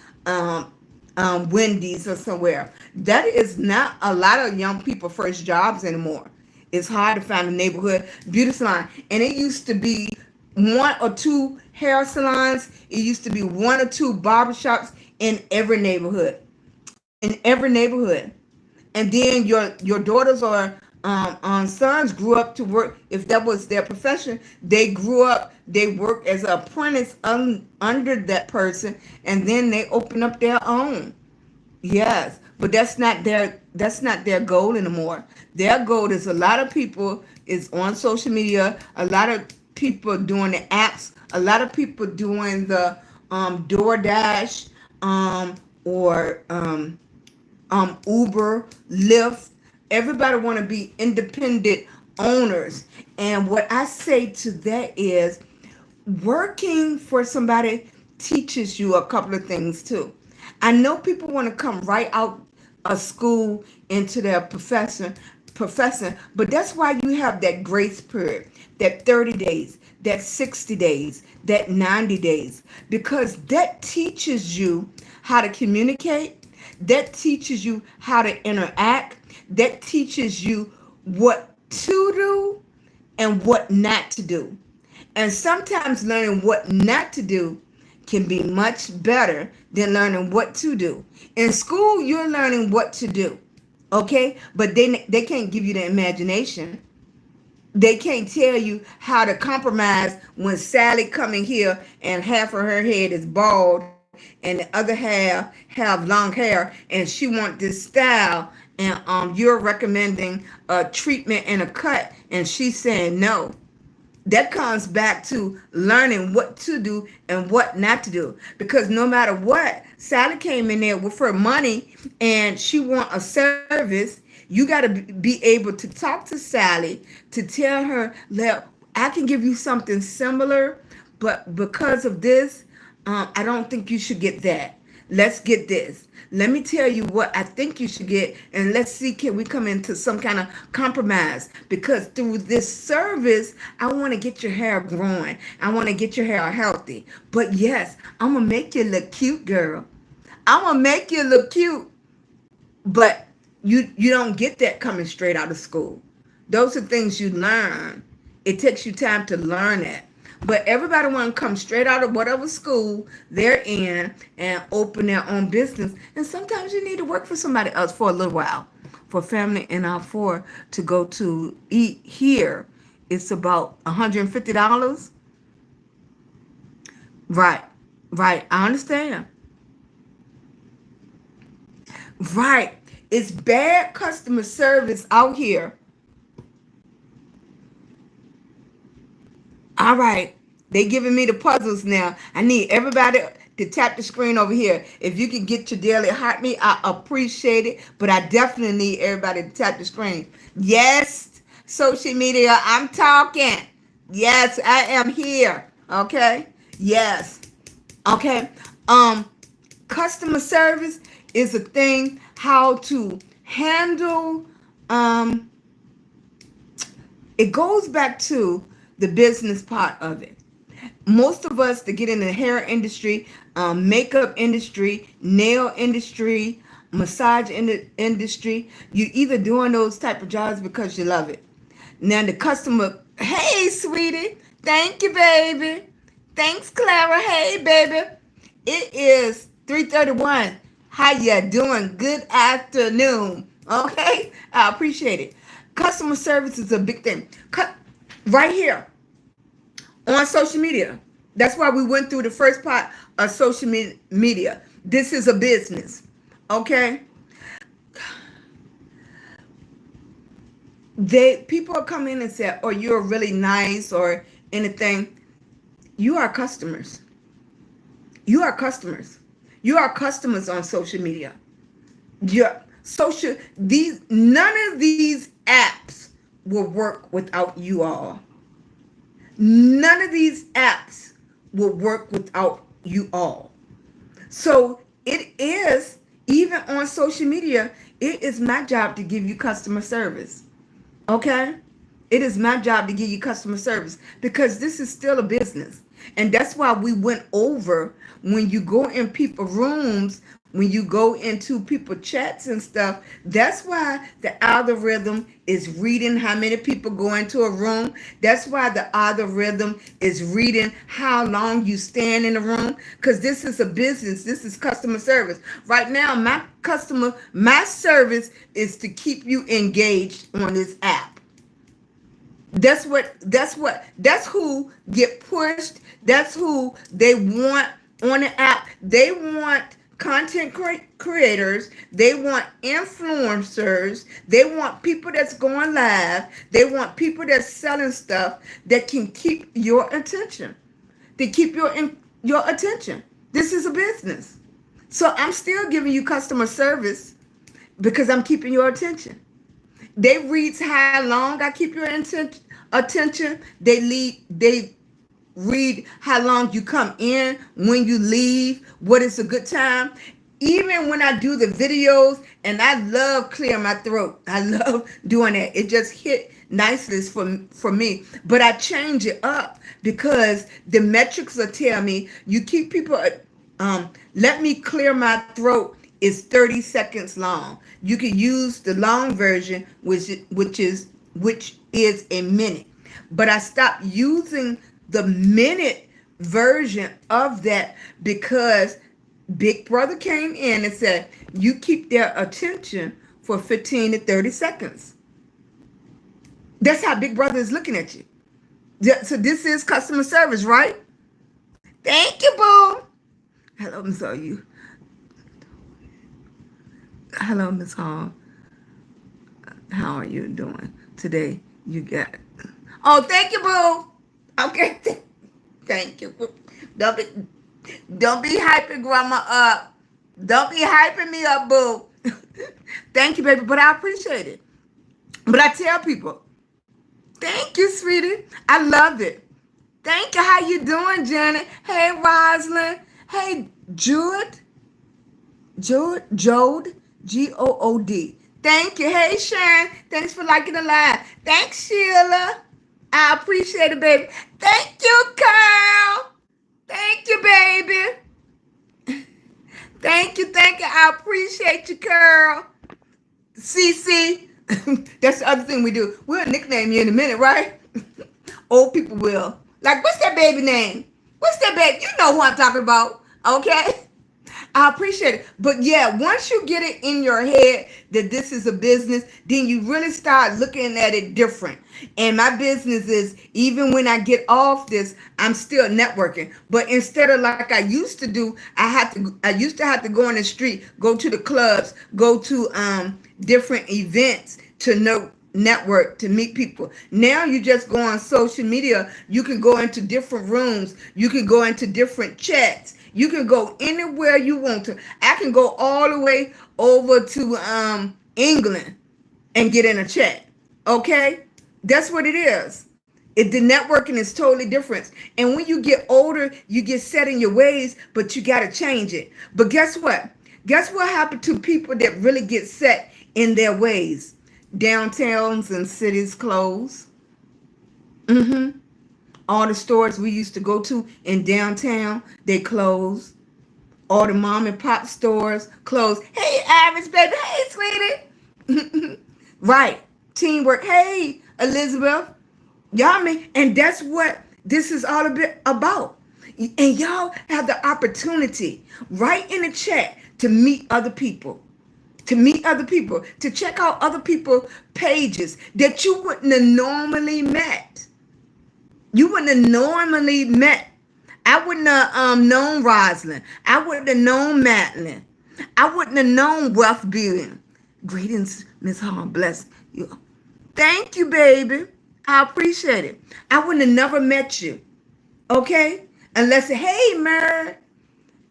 Wendy's, or somewhere. That is not a lot of young people first jobs anymore. It's hard to find a neighborhood beauty salon. And it used to be one or two hair salons. It used to be one or two barbershops in every neighborhood. In every neighborhood. And then your daughters or sons grew up to work. If that was their profession, they grew up, they worked as an apprentice under that person, and then they open up their own. Yes, but that's not their goal anymore. Their goal is, a lot of people is on social media, a lot of people doing the apps, a lot of people doing the DoorDash, or Uber, Lyft. Everybody want to be independent owners. And what I say to that is, working for somebody teaches you a couple of things too. I know people want to come right out of school into their profession, but that's why you have that grace period, that 30 days, that 60 days, that 90 days, because that teaches you how to communicate, that teaches you how to interact, that teaches you what to do and what not to do. And sometimes learning what not to do can be much better than learning what to do. In school, you're learning what to do, okay? But they can't give you the imagination. They can't tell you how to compromise when Sally coming here and half of her head is bald and the other half have long hair, and she want this style, and you're recommending a treatment and a cut, and she's saying no. That comes back to learning what to do and what not to do. Because no matter what, Sally came in there with her money and she want a service. You got to be able to talk to Sally to tell her that I can give you something similar, but because of this, I don't think you should get that. Let's get this. Let me tell you what I think you should get, and let's see, can we come into some kind of compromise? Because through this service, I want to get your hair growing. I want to get your hair healthy. But yes, I'm going to make you look cute, girl. I'm going to make you look cute. But you don't get that coming straight out of school. Those are things you learn. It takes you time to learn it. But everybody want to come straight out of whatever school they're in and open their own business. And sometimes you need to work for somebody else for a little while. For family in our four to go to eat here, it's about $150. Right, right. I understand. Right. It's bad customer service out here. All right. They giving me the puzzles now. I need everybody to tap the screen over here. If you can get your daily heart me, I appreciate it. But I definitely need everybody to tap the screen. Yes, social media, I'm talking. Yes, I am here. Okay. Yes. Okay. Customer service is a thing, how to handle it goes back to the business part of it. Most of us that get in the hair industry, makeup industry, nail industry, massage industry, you either doing those type of jobs because you love it. Now the customer, hey sweetie, thank you baby. Thanks Clara, hey baby. It is 3:31. How you doing? Good afternoon. Okay, I appreciate it. Customer service is a big thing. Right here on social media. That's why we went through the first part of social media. This is a business. Okay? People come in and say, "Oh, you're really nice," or anything. You are customers. You are customers. You are customers on social media. Your social these none of these apps will work without you all. None of these apps will work without you all. So it is, even on social media, it is my job to give you customer service. Okay? It is my job to give you customer service because this is still a business. And that's why we went over, when you go in people rooms, when you go into people chats and stuff, that's why the algorithm is reading how many people go into a room. That's why the algorithm is reading how long you stand in the room, because this is a business. This is customer service. Right now, my service is to keep you engaged on this app. That's who get pushed. That's who they want on the app. They want content creators. They want influencers. They want people that's going live. They want people that's selling stuff that can keep your attention. To keep your attention. This is a business. So I'm still giving you customer service because I'm keeping your attention. They read how long I keep your attention. They read how long you come in, when you leave, what is a good time. Even when I do the videos, and I love clear my throat. I love doing that. It just hit nicely for me. But I change it up because the metrics will tell me you keep people. Let me clear my throat is 30 seconds long. You can use the long version, which is a minute. But I stopped using the minute version of that because Big Brother came in and said, you keep their attention for 15 to 30 seconds. That's how Big Brother is looking at you. So this is customer service, right? Thank you, boo. Hello, Miss you. Hello, Miss Hall. How are you doing today? You got. Oh, thank you, boo. Okay, thank you. Don't be hyping grandma up. Don't be hyping me up, boo. Thank you, baby. But I appreciate it. But I tell people, thank you, sweetie. I love it. Thank you. How you doing, Janet? Hey, Rosalind. Hey, Jode, Good. Thank you. Hey, Sharon. Thanks for liking the live. Thanks, Sheila. I appreciate it, baby. Thank you, Carl. Thank you, baby. Thank you. I appreciate you, Carl. CC. That's the other thing we do. We'll nickname you in a minute, right? Old people will. Like, what's that baby name? What's that baby? You know who I'm talking about, okay? I appreciate it. But yeah, once you get it in your head that this is a business, then you really start looking at it different. And my business is, even when I get off this, I'm still networking. But instead of like I used to do, I used to have to go on the street, go to the clubs, go to different events to network, to meet people. Now you just go on social media. You can go into different rooms. You can go into different chats. You can go anywhere you want to. I can go all the way over to England and get in a chat. Okay? That's what it is. The networking is totally different. And when you get older, you get set in your ways, but you got to change it. But guess what? Guess what happened to people that really get set in their ways? Downtowns and cities close. All the stores we used to go to in downtown, they closed. All the mom and pop stores closed. Hey, Iris, baby. Hey, sweetie. Right. Teamwork. Hey, Elizabeth. Y'all mean, and that's what this is all a bit about. And y'all have the opportunity right in the chat to meet other people. to meet other people, to check out other people's pages that you wouldn't have normally met. You wouldn't have normally met. I wouldn't have known Rosalind. I wouldn't have known Madeline. I wouldn't have known Wealth Building. Greetings, Miss Hall. Bless you. Thank you, baby. I appreciate it. I wouldn't have never met you. Okay? Unless, hey, Mary.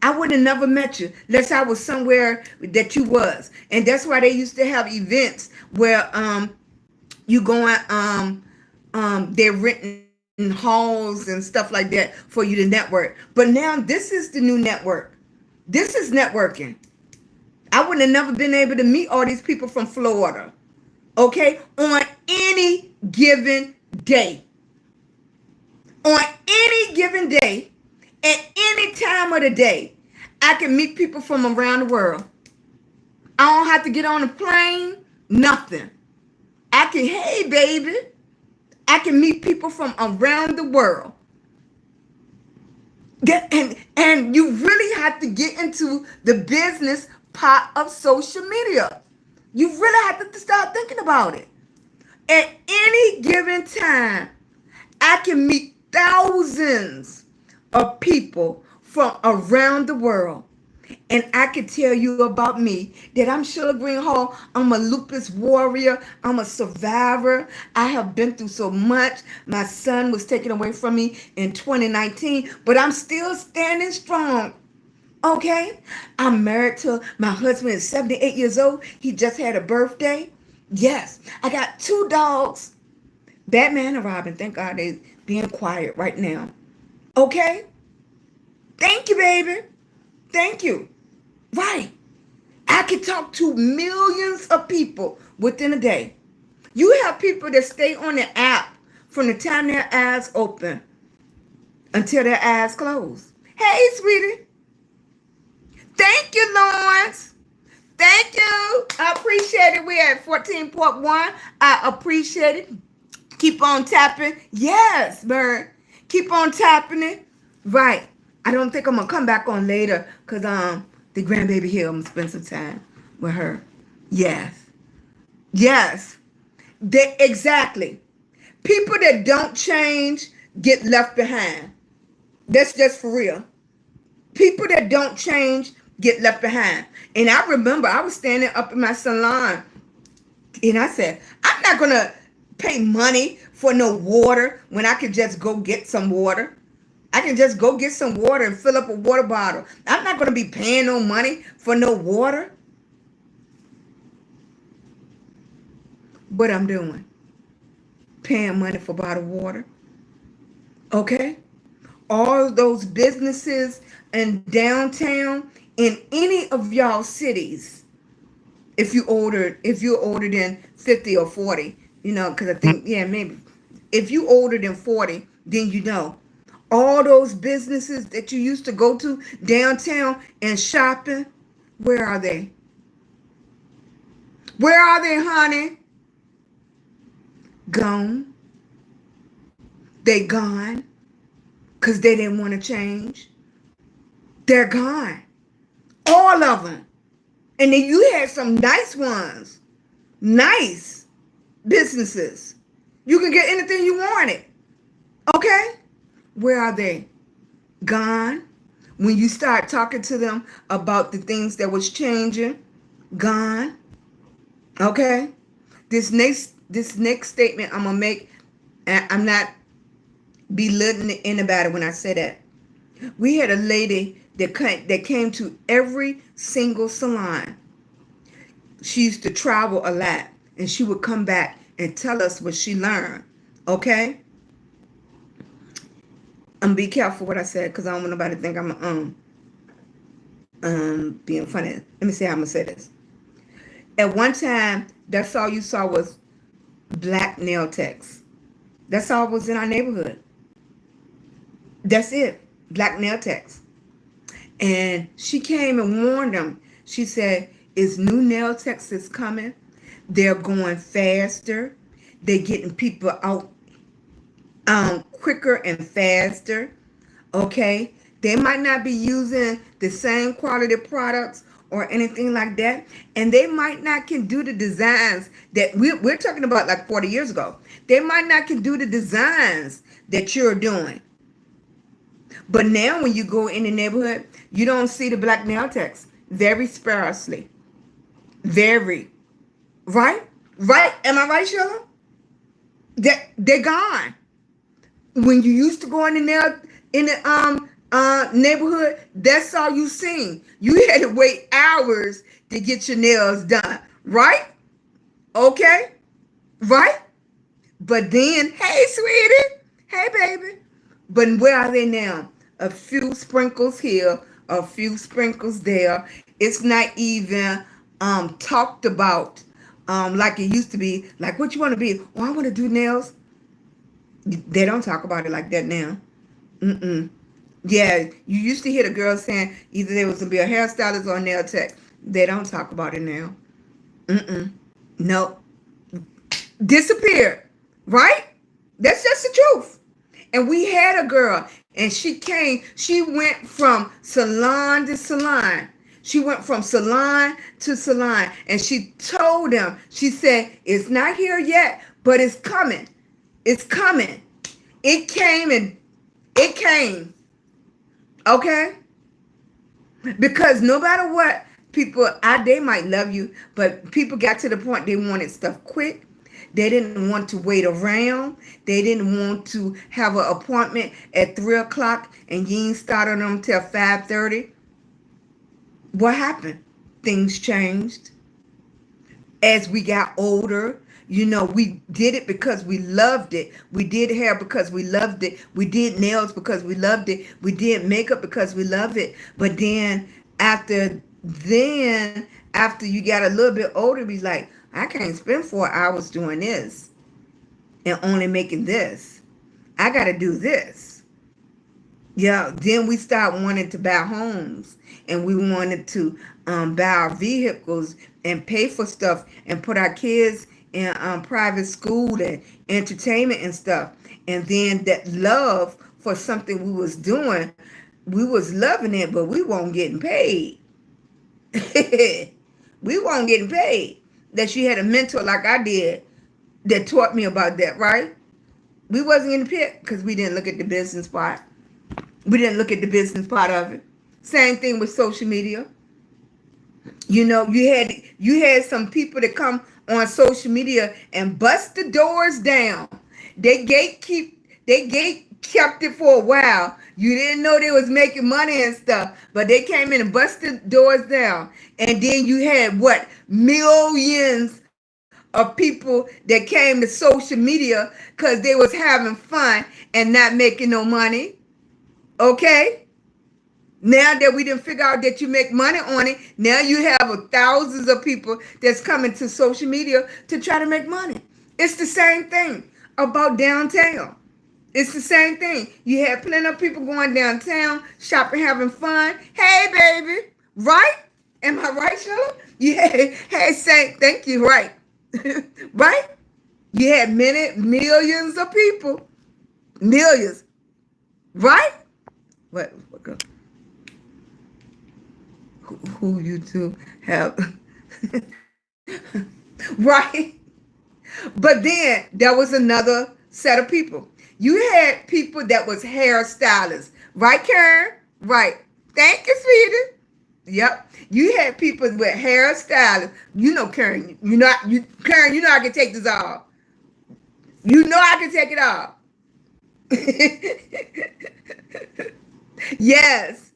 I would have never met you unless I was somewhere that you was. And that's why they used to have events where you go they're renting halls and stuff like that for you to network. But now this is the new network. This is networking. I wouldn't have never been able to meet all these people from Florida. Okay? On any given day. On any given day, at any time of the day, I can meet people from around the world. I don't have to get on a plane, nothing. I can, hey, baby, I can meet people from around the world. And you really have to get into the business part of social media. You really have to start thinking about it. At any given time, I can meet thousands of people from around the world. And I can tell you about me, that I'm SheilagreenHall. I'm a lupus warrior. I'm a survivor. I have been through so much. My son was taken away from me in 2019, but I'm still standing strong. Okay? I'm married to my husband is 78 years old. He just had a birthday. Yes. I got 2 dogs, Batman and Robin. Thank God they're being quiet right now. Okay? Thank you, baby. Thank you. Right. I can talk to millions of people within a day. You have people that stay on the app from the time their eyes open until their eyes close. Hey, sweetie. Thank you, Lawrence. Thank you. I appreciate it. We're at 14.1. I appreciate it. Keep on tapping. Yes, Bird. Keep on tapping it. Right. I don't think I'm going to come back on later because the grandbaby here, I'm going to spend some time with her. Yes. Yes. Exactly. People that don't change get left behind. That's just for real. People that don't change get left behind. And I remember I was standing up in my salon and I said, I'm not going to pay money for no water when I could just go get some water. I can just go get some water and fill up a water bottle. I'm not going to be paying no money for no water. What I'm doing? Paying money for bottled water. Okay? All those businesses in downtown, in any of y'all cities, if you ordered in 50 or 40, because I think, maybe. If you ordered in 40, then you know. All those businesses that you used to go to downtown and shopping, where are they? Where are they, honey? Gone. They gone because they didn't want to change. They're gone. All of them. And then you had some nice ones. Nice businesses. You can get anything you wanted. Okay? Where are they? Gone. When you start talking to them about the things that was changing, gone. Okay? This next statement I'm gonna make, I'm not belittling anybody when I say that. We had a lady that came to every single salon. She used to travel a lot, and she would come back and tell us what she learned. Okay? Be careful what I said because I don't want nobody to think I'm being funny. Let me see how I'm gonna say this. At one time, that's all you saw was black nail techs. That's all was in our neighborhood. That's it. Black nail techs. And she came and warned them. She said, "It's new nail techs is coming. They're going faster. They're getting people out quicker and faster." Okay, they might not be using the same quality products or anything like that. And they might not can do the designs that we're talking about like 40 years ago. They might not can do the designs that you're doing. But now when you go in the neighborhood, you don't see the black nail techs very sparsely. Very. Right? Right? Am I right, Sheila? They're gone. When you used to go in the neighborhood, that's all you seen. You had to wait hours to get your nails done. Right? Okay? Right? But then, hey, sweetie. Hey, baby. But where are they now? A few sprinkles here, a few sprinkles there. It's not even talked about like it used to be. Like, what you want to be? Oh, I want to do nails. They don't talk about it like that now. Yeah, you used to hear the girls saying either they was to be a hairstylist or a nail tech. They don't talk about it now. No. Disappeared. Right? That's just the truth. And we had a girl, and she went from salon to salon. She went from salon to salon, and she told them, she said, it's not here yet, but it's coming. It's coming. It came and it came. Okay? Because no matter what, people, they might love you, but people got to the point they wanted stuff quick. They didn't want to wait around. They didn't want to have an appointment at 3 o'clock and you ain't started them till 5:30. What happened? Things changed. As we got older, we did it because we loved it. We did hair because we loved it. We did nails because we loved it. We did makeup because we loved it. But then after you got a little bit older, we like, I can't spend 4 hours doing this and only making this. I got to do this. Yeah, then we start wanting to buy homes, and we wanted to buy our vehicles and pay for stuff and put our kids in private school and entertainment and stuff. And then that love for something we was doing, we was loving it, but we weren't getting paid. We weren't getting paid. That she had a mentor like I did that taught me about that, right? We wasn't in the pit because we didn't look at the business part. We didn't look at the business part of it. Same thing with social media. You had some people that come on social media and bust the doors down. They kept it for a while. You didn't know they was making money and stuff, but they came in and busted doors down. And then you had millions of people that came to social media because they was having fun and not making no money. Okay? Now that we didn't figure out that you make money on it, now you have thousands of people that's coming to social media to try to make money. It's the same thing about downtown. It's the same thing. You had plenty of people going downtown, shopping, having fun. Hey, baby. Right? Am I right, Sheila? You had thank you, right. Right? You had millions of people. Millions. Right? What go? Who you two have? Right? But then there was another set of people. You had people that was hairstylists. Right, Karen? Right. Thank you, sweetie. Yep. You had people with hairstylists. Karen, Karen, I can take this off. I can take it off. Yes.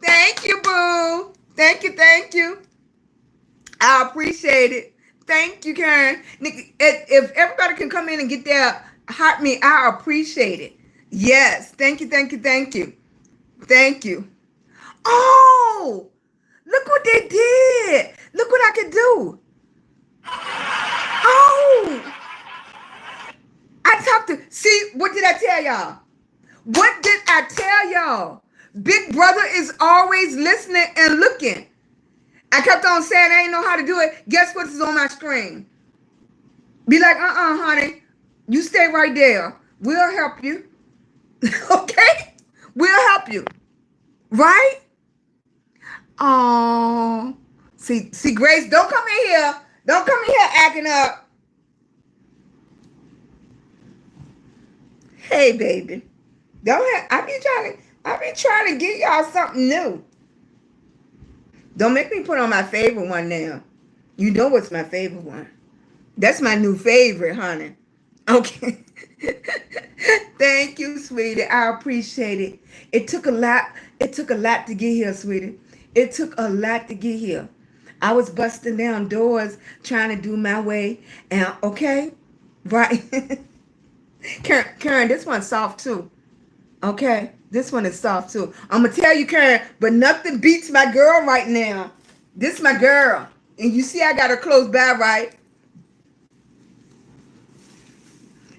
Thank you, boo. Thank you. I appreciate it. Thank you, Karen. If everybody can come in and get their heart me, I appreciate it. Yes. Thank you. Thank you. Oh, look what they did. Look what I could do. Oh. See, what did I tell y'all? What did I tell y'all? Big brother is always listening and looking. I kept on saying I ain't know how to do it. Guess what is on my screen? Be like, honey, you stay right there. We'll help you. Okay? We'll help you. Right? Oh, see, Grace, don't come in here. Don't come in here acting up. Hey, baby. Don't have. I be trying to get y'all something new. Don't make me put on my favorite one now. You know what's my favorite one. That's my new favorite, honey. Okay. Thank you, sweetie. I appreciate it. It took a lot. It took a lot to get here, sweetie. It took a lot to get here. I was busting down doors trying to do my way. And okay, right. Karen, this one's soft too. Okay, this one is soft too. I'm gonna tell you, Karen, but nothing beats my girl right now. This my girl, and you see I got her close by, right?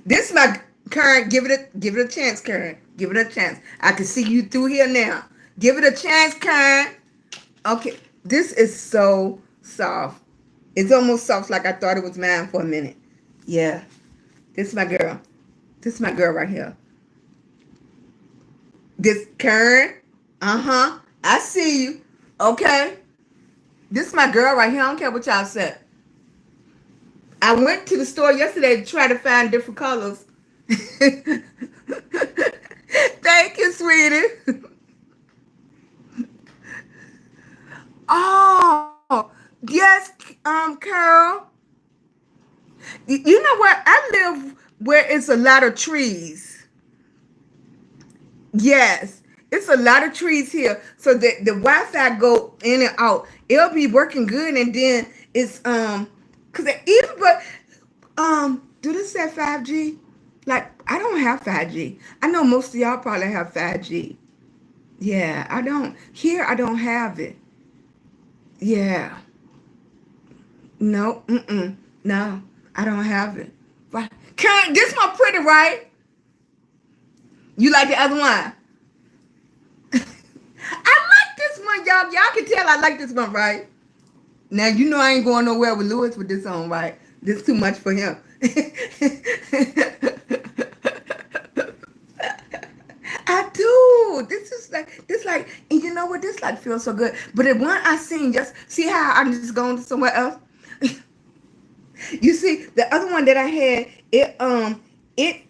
This my Karen. Give it a chance, Karen. Give it a chance. I can see you through here now. Give it a chance, Karen. Okay, this is so soft. It's almost soft like I thought it was mine for a minute. Yeah, this is my girl. This is my girl right here. This Karen. I see you. Okay. This is my girl right here. I don't care what y'all said. I went to the store yesterday to try to find different colors. Thank you, sweetie. Oh, yes, Carol. You know what? I live where it's a lot of trees. Yes, it's a lot of trees here. So the Wi-Fi go in and out. It'll be working good, and then it's cause even do this say 5G? Like I don't have 5G. I know most of y'all probably have 5G. Yeah, I don't. Here I don't have it. Yeah. No, no, I don't have it. Right. Karen, this one pretty, right? You like the other one? I like this one, y'all. Y'all can tell I like this one, right? Now, you know I ain't going nowhere with Lewis with this on, right? This is too much for him. I do. This and you know what? This like feels so good. But the one I seen, just see how I'm just going to somewhere else. You see, the other one that I had, it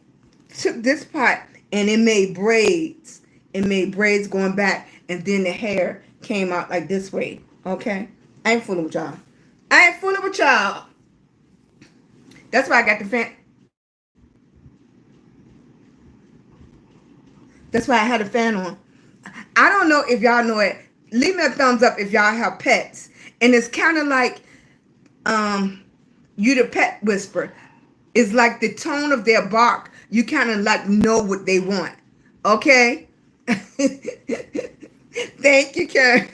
took this part and it made braids. It made braids going back, and then the hair came out like this way. Okay, I ain't fooling with y'all. I ain't fooling with y'all. That's why I got the fan. That's why I had a fan on. I don't know if y'all know it. Leave me a thumbs up if y'all have pets. And it's kind of like you the pet whisper. It's like the tone of their bark. You kind of like know what they want. Okay? Thank you, Karen.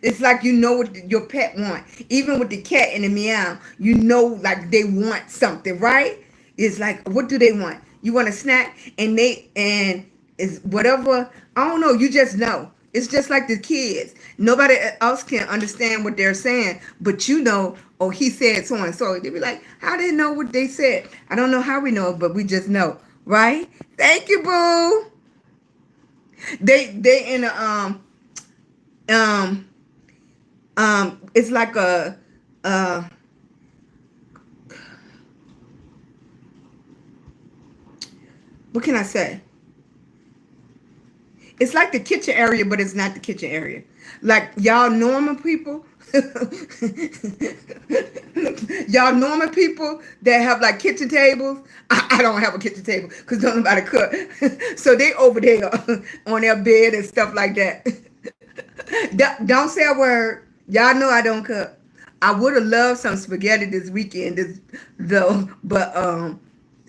It's like you know what your pet want. Even with the cat and the meow, you know like they want something, right? It's like, what do they want? You want a snack? And it's whatever. I don't know. You just know. It's just like the kids. Nobody else can understand what they're saying, but you know, oh, he said so and so. They be like, how they know what they said? I don't know how we know, but we just know, right? Thank you, boo. They in a it's like a what can I say? It's like the kitchen area, but it's not the kitchen area. Like y'all normal people, y'all normal people that have like kitchen tables. I don't have a kitchen table because don't nobody cook. So they over there on their bed and stuff like that. Don't say a word. Y'all know I don't cook. I would have loved some spaghetti this weekend, though, but and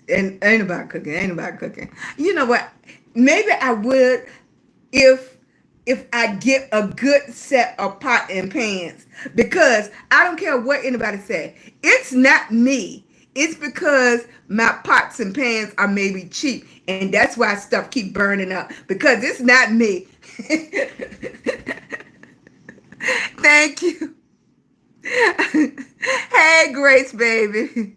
ain't nobody cooking. You know what? Maybe I would if I get a good set of pot and pans, because I don't care what anybody say. It's not me. It's because my pots and pans are maybe cheap, and that's why stuff keep burning up, because it's not me. Thank you. Hey, Grace, baby.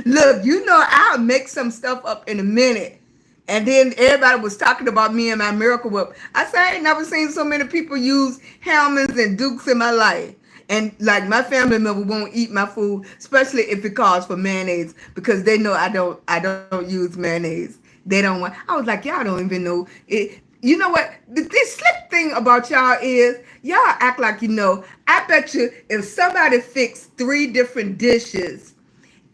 Look, you know I'll make some stuff up in a minute. And then everybody was talking about me and my Miracle Whip. I said, I ain't never seen so many people use Hellmann's and Dukes in my life. And like my family member won't eat my food, especially if it calls for mayonnaise, because they know I don't use mayonnaise. They don't want. I was like, y'all don't even know it. You know what? This slick thing about y'all is y'all act like you know. I bet you if somebody fixed 3 different dishes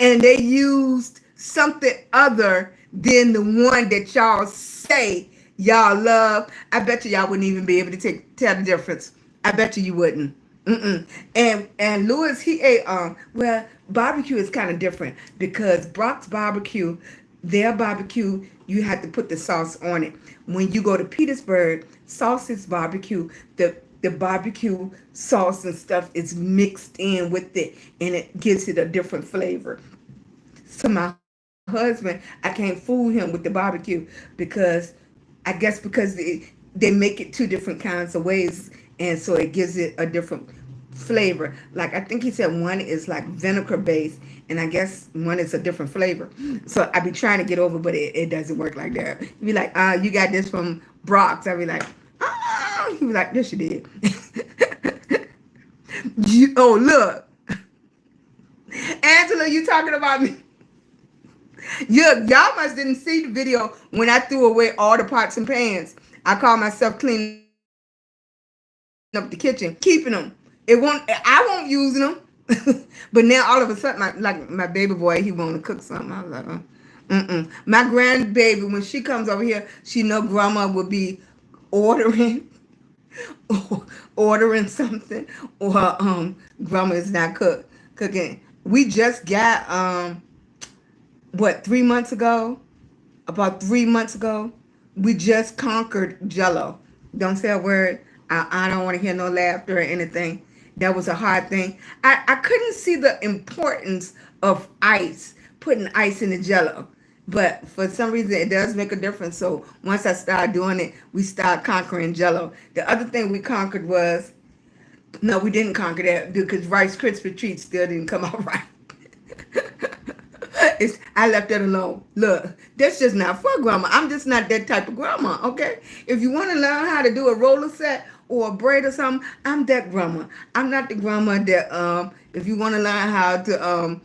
and they used something other than the one that y'all say y'all love, I bet you y'all wouldn't even be able to tell the difference. I bet you wouldn't. Mm-mm. And Lewis, he ate well, barbecue is kind of different because Brock's barbecue, their barbecue, you have to put the sauce on it. When you go to Petersburg, Sauce's barbecue, the barbecue sauce and stuff is mixed in with it, and it gives it a different flavor. So my husband, I can't fool him with the barbecue because I guess because they make it 2 different kinds of ways, and so it gives it a different flavor. Like I think he said one is like vinegar based, and I guess one is a different flavor. So I be trying to get over, but it doesn't work like that. You be like, you got this from Brock's. I be like, oh, he be like, yes, you did. Oh, look, Angela, you talking about me? Yeah, y'all must didn't see the video when I threw away all the pots and pans. I call myself cleaning up the kitchen, keeping them. I won't using them. But now all of a sudden, my baby boy, he want to cook something. I was like, mm-mm. My grandbaby, when she comes over here, she know grandma will be ordering ordering something, or grandma is not cooking. We just got what 3 months ago, about 3 months ago, we just conquered Jello. Don't say a word. I don't want to hear no laughter or anything. That was a hard thing. I couldn't see the importance of ice, putting ice in the Jello. But for some reason, it does make a difference. So once I started doing it, we started conquering Jello. The other thing we conquered was, no, we didn't conquer that because Rice Krispie treats still didn't come out right. I left that alone. Look, that's just not for grandma. I'm just not that type of grandma, okay? If you want to learn how to do a roller set or a braid or something, I'm that grandma. I'm not the grandma that if you want to learn how to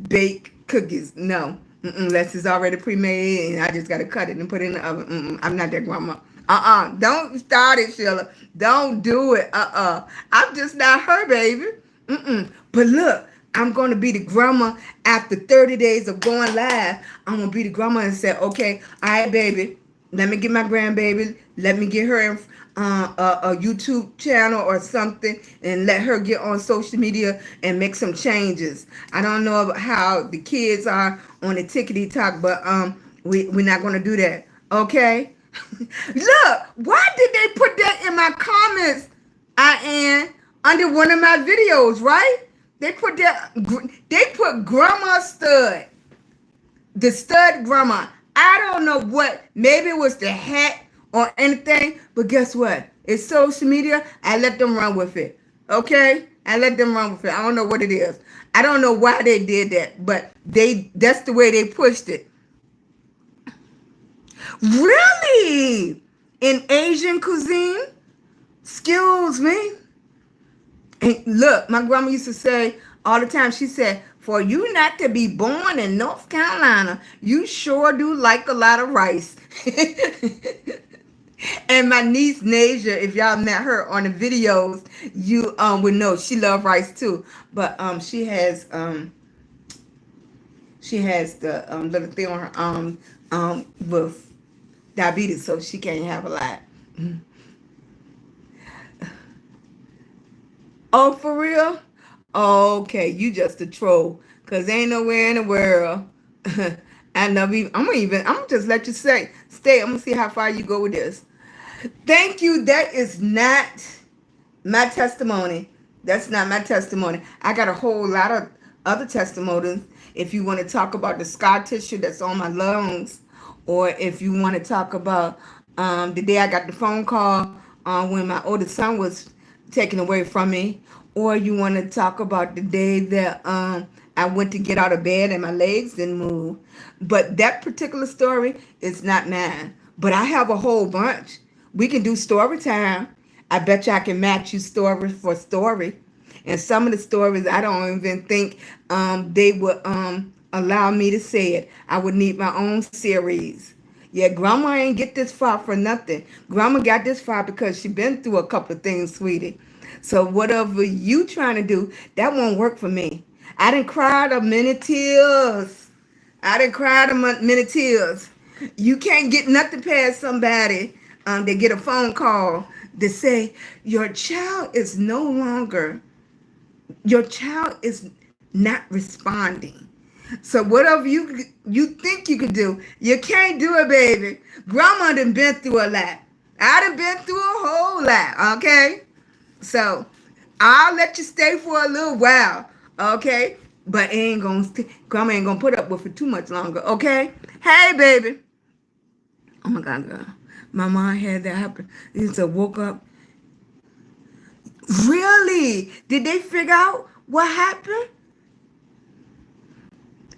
bake cookies, no. Unless it's already pre-made and I just got to cut it and put it in the oven. I'm not that grandma. Don't start it, Sheila. Don't do it. I'm just not her, baby. But look, I'm going to be the grandma after 30 days of going live. I'm going to be the grandma and say, okay, all right, baby, let me get my grandbaby. Let me get her a YouTube channel or something and let her get on social media and make some changes. I don't know how the kids are on the tickety talk, but we're not going to do that. Okay? Look, why did they put that in my comments, under one of my videos, right? They put grandma stud, the stud grandma. I don't know what, maybe it was the hat or anything, but guess what? It's social media. I let them run with it. Okay? I let them run with it. I don't know what it is. I don't know why they did that, but that's the way they pushed it. Really? In Asian cuisine? Excuse me? And look, my grandma used to say all the time, she said, for you not to be born in North Carolina, you sure do like a lot of rice. And my niece Nasia, if y'all met her on the videos, you would know she loves rice too. But she has the little thing on her with diabetes, so she can't have a lot. Oh, for real? Okay, you just a troll, cause ain't nowhere in the world. I'm gonna just let you stay. I'm gonna see how far you go with this. Thank you. That is not my testimony. That's not my testimony. I got a whole lot of other testimonies. If you want to talk about the scar tissue that's on my lungs, or if you want to talk about the day I got the phone call when my oldest son was taken away from me, or you want to talk about the day that I went to get out of bed and my legs didn't move. But that particular story is not mine. But I have a whole bunch. We can do story time. I bet you I can match you story for story. And some of the stories I don't even think they would allow me to say it. I would need my own series. Yeah, grandma ain't get this far for nothing. Grandma got this far because she been through a couple of things, sweetie. So whatever you trying to do, that won't work for me. I didn't cry a many tears. I didn't cry a many tears. You can't get nothing past somebody. They get a phone call to say your child is no longer, your child is not responding. So whatever you think you could do, you can't do it, baby. Grandma done been through a lot. I done been through a whole lot, okay? So I'll let you stay for a little while, okay? But Grandma ain't gonna put up with it too much longer, okay? Hey, baby. Oh my God, girl. My mom had that happen. He just woke up. Really? Did they figure out what happened?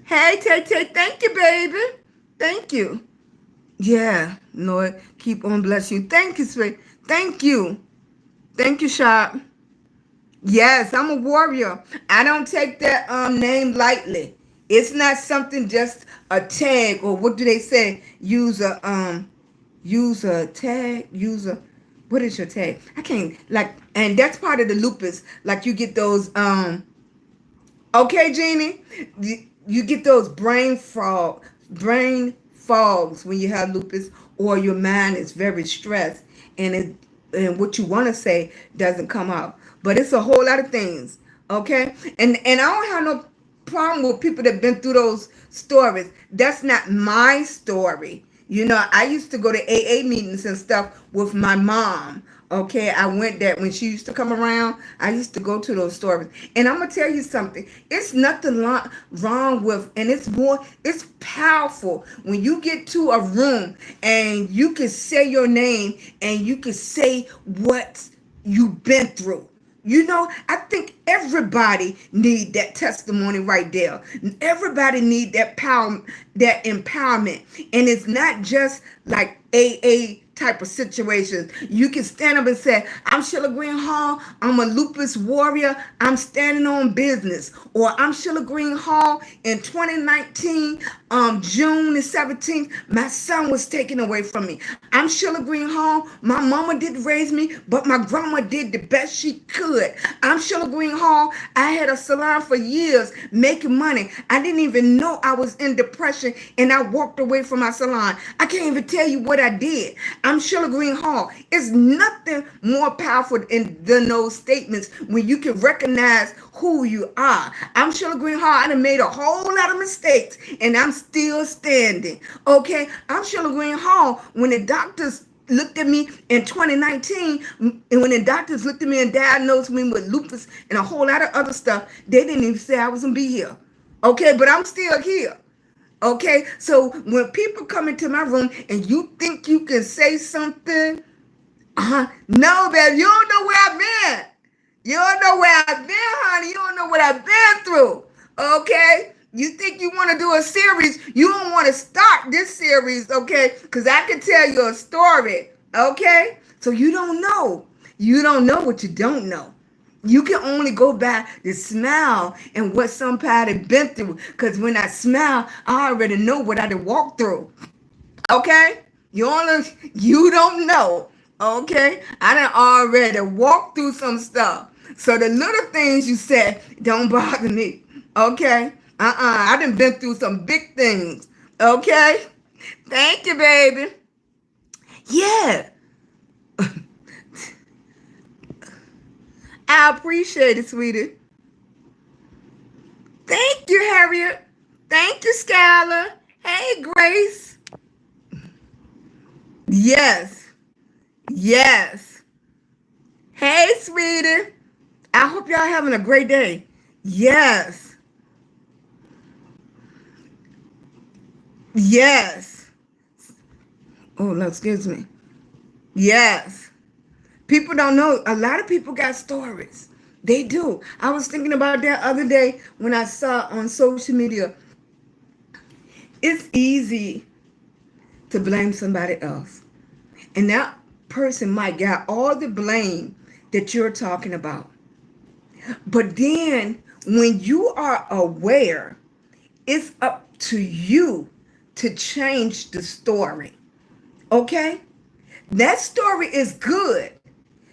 Hey, Tay, thank you, baby. Thank you. Yeah, Lord, keep on blessing you. Thank you, sweet. Thank you. Thank you, Sharp. Yes, I'm a warrior. I don't take that name lightly. It's not something just a tag, or what do they say? Use a tag, what is your tag? I can't, like, and that's part of the lupus. Like, you get those okay, Jeannie, you get those brain fogs when you have lupus, or your mind is very stressed, and what you want to say doesn't come out. But it's a whole lot of things, okay? And I don't have no problem with people that been through those stories. That's not my story. You know, I used to go to AA meetings and stuff with my mom. Okay, I went there when she used to come around. I used to go to those stories. And I'm going to tell you something. It's nothing wrong with, and it's powerful when you get to a room and you can say your name and you can say what you've been through. You know, I think everybody need that testimony right there. Everybody need that power, that empowerment. And it's not just like AA type of situations. You can stand up and say, I'm SheilagreenHall, I'm a lupus warrior, I'm standing on business. Or I'm SheilagreenHall in 2019, June the 17th, my son was taken away from me. I'm SheilagreenHall, my mama didn't raise me, but my grandma did the best she could. I'm SheilagreenHall, I had a salon for years making money. I didn't even know I was in depression and I walked away from my salon. I can't even tell you what I did. I'm SheilagreenHall. It's nothing more powerful than those statements when you can recognize who you are. I'm SheilagreenHall. I done made a whole lot of mistakes and I'm still standing. Okay, I'm SheilagreenHall. When the doctors looked at me in 2019, and when the doctors looked at me and diagnosed me with lupus and a whole lot of other stuff, they didn't even say I was gonna be here. Okay, but I'm still here. Okay, so when people come into my room and you think you can say something, no, babe, you don't know where I've been. You don't know where I've been, honey. You don't know what I've been through. Okay, you think you want to do a series? You don't want to start this series, okay? Because I can tell you a story, okay? So you don't know. You don't know what you don't know. You can only go by the smile and what somebody been through. Because when I smile, I already know what I done walked through. Okay? You don't know. Okay? I done already walked through some stuff. So the little things you said don't bother me. Okay? I done been through some big things. Okay? Thank you, baby. Yeah. I appreciate it, sweetie. Thank you, Harriet. Thank you, Skylar. Hey, Grace. Yes. Yes. Hey, sweetie. I hope y'all having a great day. Yes. Yes. Oh, no, excuse me. Yes. People don't know. A lot of people got stories. They do. I was thinking about that other day when I saw on social media. It's easy to blame somebody else. And that person might get all the blame that you're talking about. But then when you are aware, it's up to you to change the story. Okay? That story is good.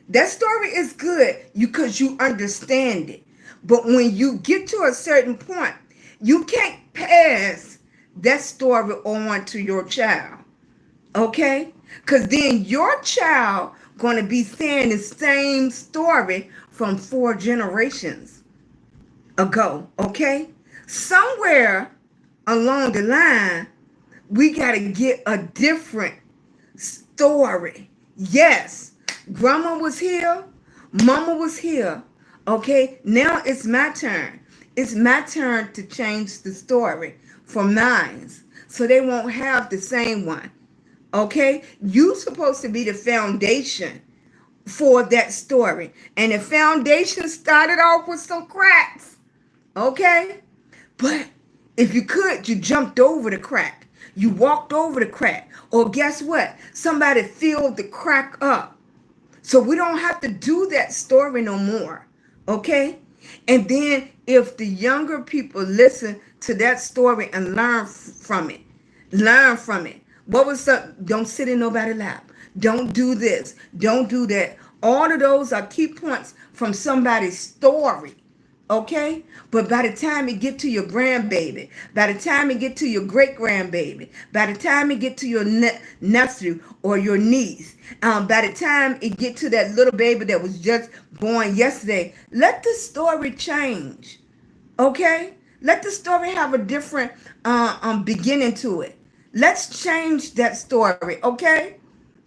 That story is good because you understand it. But when you get to a certain point, you can't pass that story on to your child. Okay? Because then your child going to be saying the same story from 4 generations ago. Okay? Somewhere along the line, we got to get a different story. Yes, grandma was here, mama was here. Okay, now it's my turn. It's my turn to change the story from mine so they won't have the same one. Okay, you supposed to be the foundation for that story. And the foundation started off with some cracks. Okay, but if you could, you jumped over the crack. You walked over the crack. Or guess what? Somebody filled the crack up. So we don't have to do that story no more. Okay? And then if the younger people listen to that story and learn from it. Learn from it. What was up? Don't sit in nobody's lap. Don't do this. Don't do that. All of those are key points from somebody's story. Okay? But by the time you get to your grandbaby, by the time you get to your great-grandbaby, by the time you get to your nephew or your niece, by the time you get to that little baby that was just born yesterday, let the story change. Okay? Let the story have a different beginning to it. Let's change that story. Okay?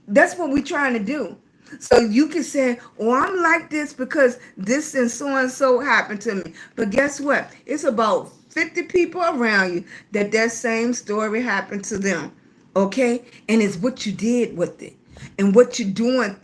That's what we're trying to do. So you can say, oh, I'm like this because this and so happened to me. But guess what? It's about 50 people around you that same story happened to them. Okay? And it's what you did with it. And what you're doing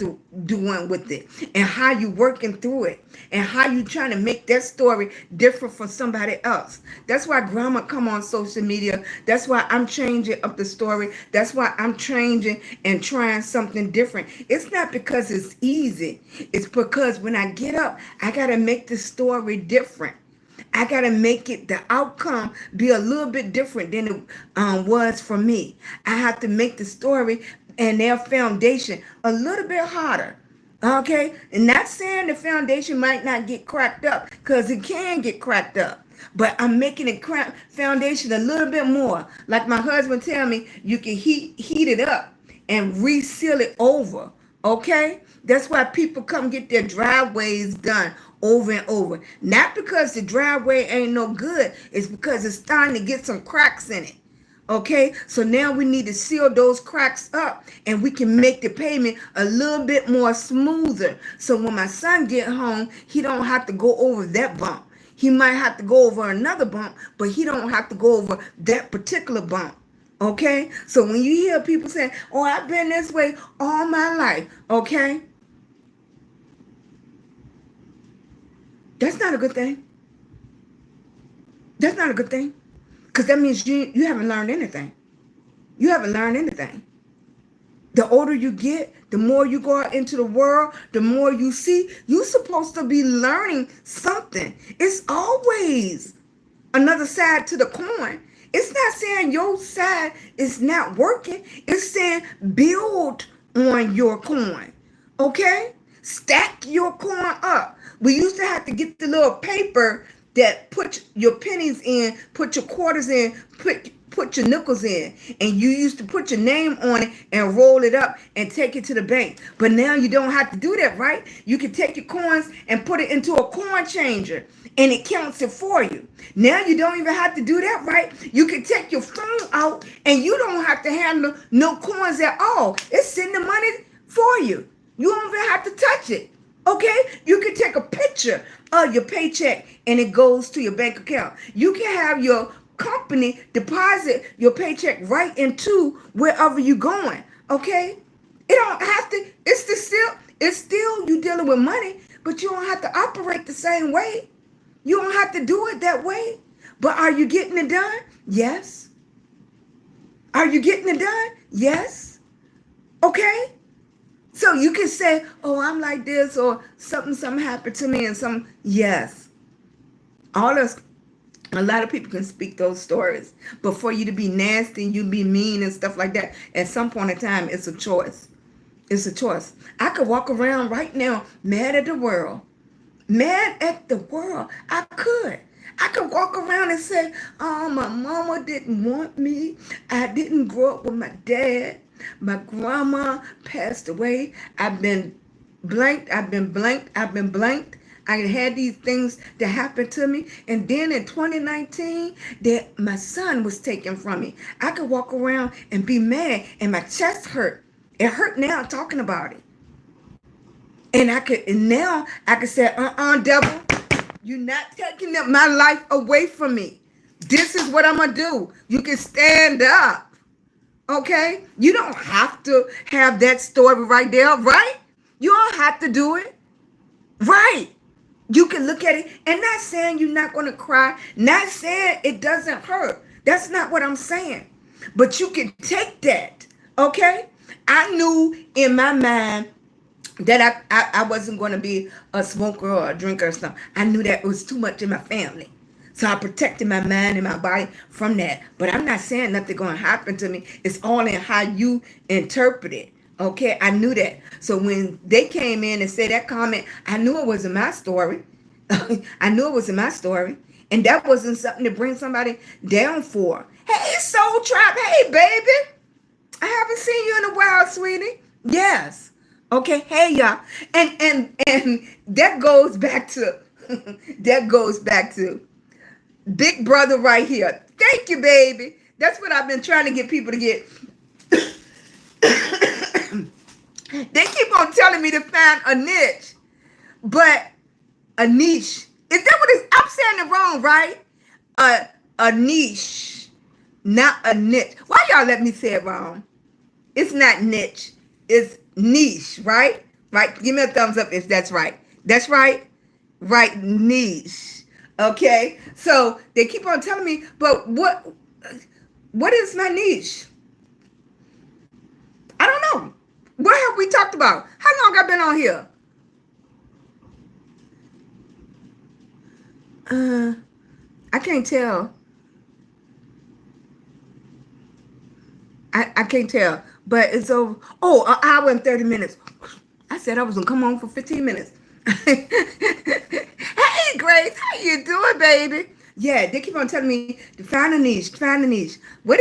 with it. And how you working through it. And how you trying to make that story different from somebody else. That's why grandma come on social media. That's why I'm changing up the story. That's why I'm changing and trying something different. It's not because it's easy. It's because when I get up, I got to make the story different. I got to make it, the outcome, be a little bit different than it was for me. I have to make the story and their foundation a little bit harder. Okay? And not saying the foundation might not get cracked up, because it can get cracked up. But I'm making the foundation a little bit more. Like my husband tell me, you can heat it up and reseal it over. Okay? That's why people come get their driveways done over and over. Not because the driveway ain't no good. It's because it's starting to get some cracks in it. Okay, so now we need to seal those cracks up and we can make the pavement a little bit more smoother. So when my son get home, he don't have to go over that bump. He might have to go over another bump, but he don't have to go over that particular bump. Okay, so when you hear people saying, oh, I've been this way all my life, okay, that's not a good thing. That's not a good thing. Because that means you haven't learned anything. You haven't learned anything. The older you get, the more you go out into the world, the more you see. You're supposed to be learning something. It's always another side to the coin. It's not saying your side is not working. It's saying build on your coin. Okay? Stack your coin up. We used to have to get the little paper that put your pennies in, put your quarters in, put your nickels in. And you used to put your name on it and roll it up and take it to the bank. But now you don't have to do that, right? You can take your coins and put it into a coin changer and it counts it for you. Now you don't even have to do that, right? You can take your phone out and you don't have to handle no coins at all. It's sending the money for you. You don't even have to touch it. Okay, you can take a picture of your paycheck and it goes to your bank account. You can have your company deposit your paycheck right into wherever you're going. Okay, it don't have to. It's still you dealing with money, but you don't have to operate the same way. You don't have to do it that way. But are you getting it done? Yes. Are you getting it done? Yes. Okay. So you can say, oh, I'm like this, or something happened to me, and yes. All those, a lot of people can speak those stories. But for you to be nasty, you be mean and stuff like that, at some point in time, it's a choice. It's a choice. I could walk around right now mad at the world. Mad at the world. I could walk around and say, oh, my mama didn't want me. I didn't grow up with my dad. My grandma passed away. I've been blanked. I had these things that happened to me. And then in 2019, that my son was taken from me. I could walk around and be mad, and my chest hurt. It hurt now talking about it. And now I could say, devil, you're not taking my life away from me. This is what I'm going to do. You can stand up. Okay? You don't have to have that story right there, right? You don't have to do it. Right. You can look at it, and not saying you're not going to cry, not saying it doesn't hurt. That's not what I'm saying. But you can take that. Okay? I knew in my mind that I wasn't going to be a smoker or a drinker or something. I knew that it was too much in my family. So I protected my mind and my body from that. But I'm not saying nothing going to happen to me. It's all in how you interpret it. Okay, I knew that. So when they came in and said that comment, I knew it wasn't my story. I knew it wasn't my story. And that wasn't something to bring somebody down for. Hey, Soul Trap. Hey, baby. I haven't seen you in a while, sweetie. Yes. Okay, hey y'all. And that goes back to Big Brother right here. Thank you, baby. That's what I've been trying to get people to get. They keep on telling me to find a niche. But a niche. Is that what it is? I'm saying it wrong, right? A niche. Not a niche. Why y'all let me say it wrong? It's not niche. It's niche, right? Right? Give me a thumbs up if that's right. That's right? Right, niche. Okay? So they keep on telling me, but what is my niche? I don't know. What have we talked about? How long have I been on here? I can't tell. I can't tell. But it's over. Oh, an hour and 30 minutes. I said I was going to come on for 15 minutes. Hey, Grace. How you doing, baby? Yeah, they keep on telling me to find a niche. What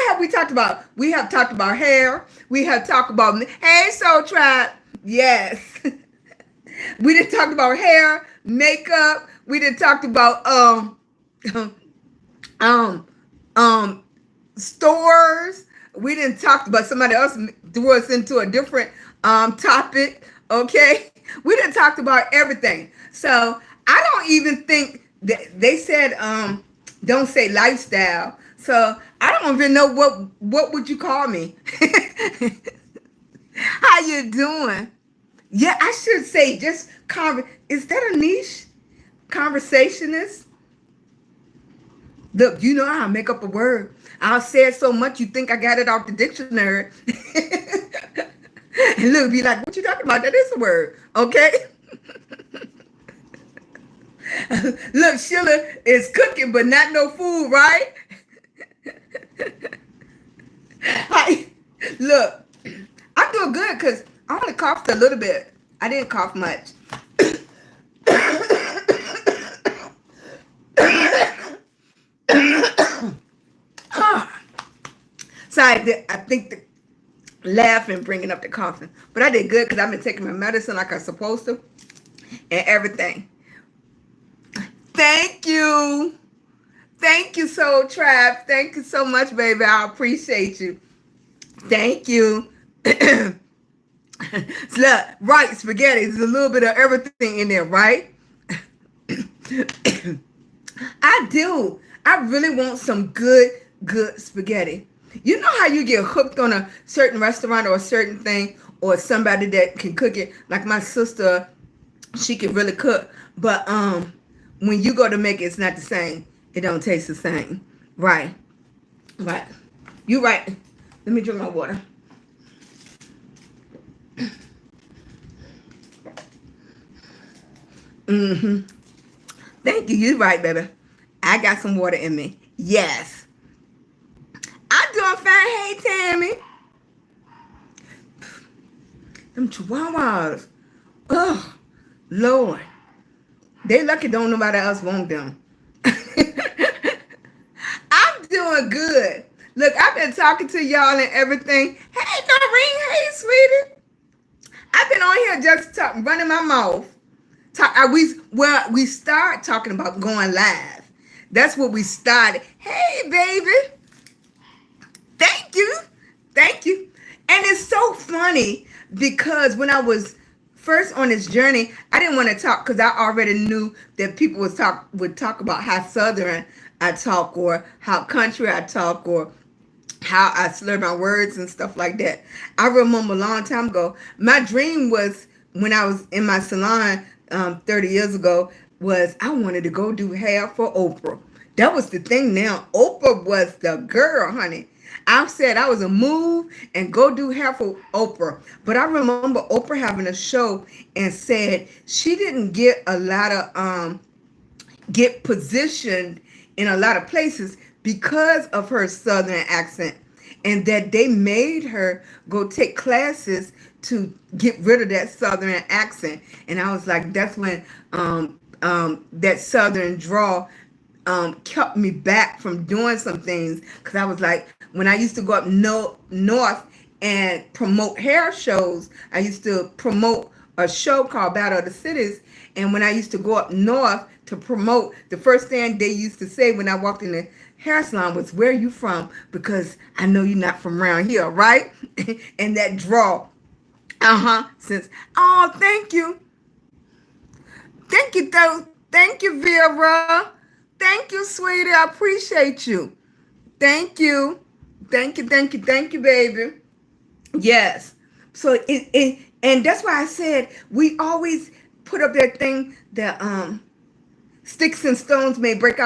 have we talked about? We have talked about hair. We have talked about, hey, Soul Tribe. Yes. We didn't talk about hair, makeup. We didn't talk about stores. We didn't talk about, somebody else threw us into a different topic. Okay, we didn't talk about everything. So I don't even think that they said don't say lifestyle. So I don't even know what would you call me. How you doing? Yeah, I should say just is that a niche? Conversationist? Look, you know I'll make up a word. I'll say it so much you think I got it off the dictionary. And look, be like, what you talking about? That is a word, okay? Look, Sheila is cooking, but not no food, right? Hi. Look, I'm doing good because I only coughed a little bit. I didn't cough much. So I think the laughing bringing up the coughing, but I did good because I've been taking my medicine like I'm supposed to and everything. Thank you, Soul Tribe. Thank you so much, baby. I appreciate you. Thank you. Look, right, spaghetti. There's a little bit of everything in there, right? I do. I really want some good spaghetti. You know how you get hooked on a certain restaurant or a certain thing, or somebody that can cook it. Like my sister, she can really cook, but when you go to make it, it's not the same. It don't taste the same. Right. Right. You right. Let me drink my water. Mm-hmm. Thank you. You right, baby. I got some water in me. Yes. I'm doing fine. Hey, Tammy. Them chihuahuas. Oh, Lord. They lucky don't nobody else want them. I'm doing good. Look, I've been talking to y'all and everything. Hey, Noreen. Hey, sweetie. I've been on here just running my mouth. We start talking about going live. That's what we started. Hey, baby. Thank you. Thank you. And it's so funny because when I was first on this journey, I didn't want to talk because I already knew that people would talk about how Southern I talk or how country I talk or how I slur my words and stuff like that. I remember a long time ago, my dream was when I was in my salon 30 years ago was I wanted to go do hair for Oprah. That was the thing now. Oprah was the girl, honey. I said I was a move and go do hair for Oprah. But I remember Oprah having a show and said she didn't get a lot of get positioned in a lot of places because of her Southern accent, and that they made her go take classes to get rid of that Southern accent. And I was like, that's when that Southern drawl kept me back from doing some things, because I was like, when I used to go up north and promote hair shows, I used to promote a show called Battle of the Cities. And when I used to go up north to promote, the first thing they used to say when I walked in the hair salon was, where are you from? Because I know you're not from around here, right? And that draw. Since, oh, thank you. Thank you, though. Thank you, Vera. Thank you, sweetie. I appreciate you. Thank you. Thank you, baby. Yes. So and that's why I said we always put up that thing that sticks and stones may break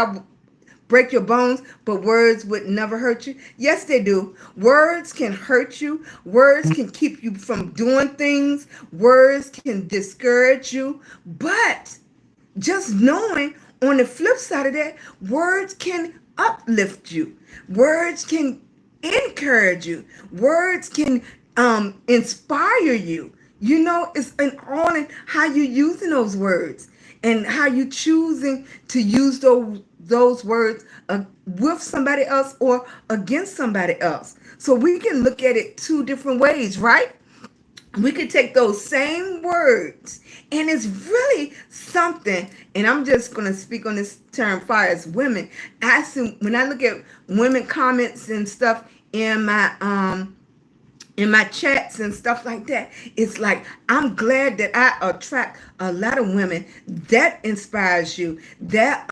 your bones, but words would never hurt you. Yes, they do. Words can hurt you. Words can keep you from doing things. Words can discourage you. But just knowing on the flip side of that, words can uplift you. Words can encourage you. Words can inspire you. You know, it's all in how you're using those words and how you choosing to use those words with somebody else or against somebody else. So we can look at it two different ways, right? We could take those same words, and it's really something. And I'm just going to speak on this term far as women. When I look at women comments and stuff in my chats and stuff like that, it's like, I'm glad that I attract a lot of women that inspires you, that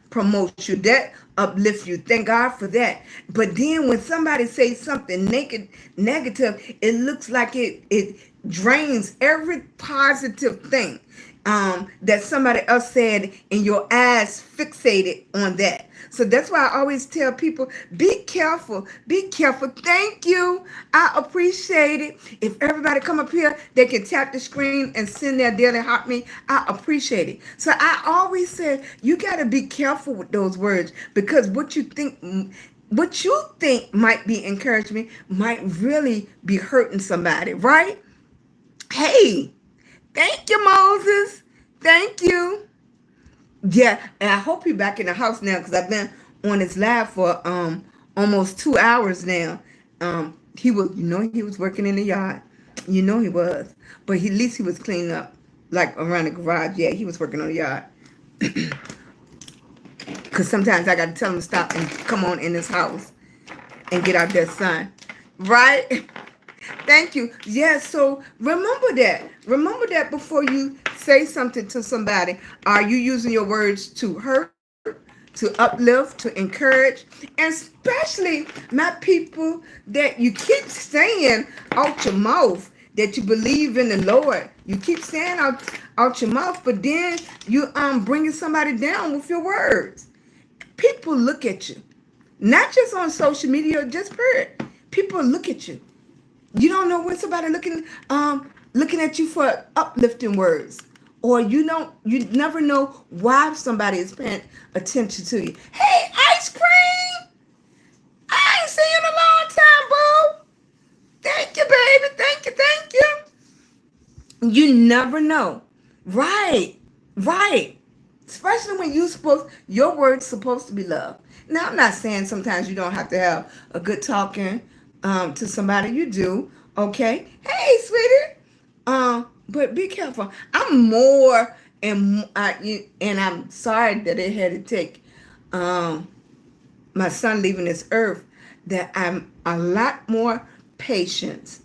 promotes you, that uplifts you. Thank God for that. But then when somebody says something negative, it looks like it drains every positive thing that somebody else said, and your eyes fixated on that. So that's why I always tell people, be careful. Be careful. Thank you. I appreciate it. If everybody come up here, they can tap the screen and send their daily heart me. I appreciate it. So I always say, you got to be careful with those words, because what you think might be encouragement might really be hurting somebody, right? Hey, thank you, Moses. Thank you. Yeah, and I hope you're back in the house now, because I've been on this live for almost 2 hours now. He was working in the yard. He was. But at least he was cleaning up, like around the garage. Yeah, he was working on the yard. Because sometimes I got to tell him to stop and come on in this house and get out that sun. Right? Thank you. Yeah, so remember that. Remember that before you say something to somebody. Are you using your words to hurt, to uplift, to encourage? And especially my people that you keep saying out your mouth that you believe in the Lord. You keep saying out your mouth, but then you bringing somebody down with your words. People look at you, not just on social media, just period. People look at you. You don't know when somebody looking at you for uplifting words, or you never know why somebody is paying attention to you. Hey, ice cream! I ain't seen you in a long time, boo. Thank you, baby. Thank you. You never know. Right. Especially when your word's supposed to be love. Now, I'm not saying sometimes you don't have to have a good talking to somebody. You do, okay? Hey, sweetie. But be careful. I'm more, and I'm sorry that it had to take my son leaving this earth, that I'm a lot more patient,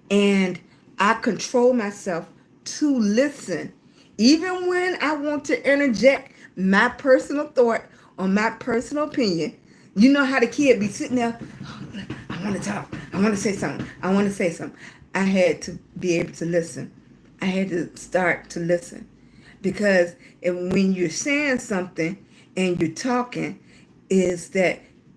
and I control myself to listen, even when I want to interject my personal thought or my personal opinion. You know how the kid be sitting there, I want to talk, I want to say something, I had to be able to listen. I had to start to listen, because when you're saying something and you're talking,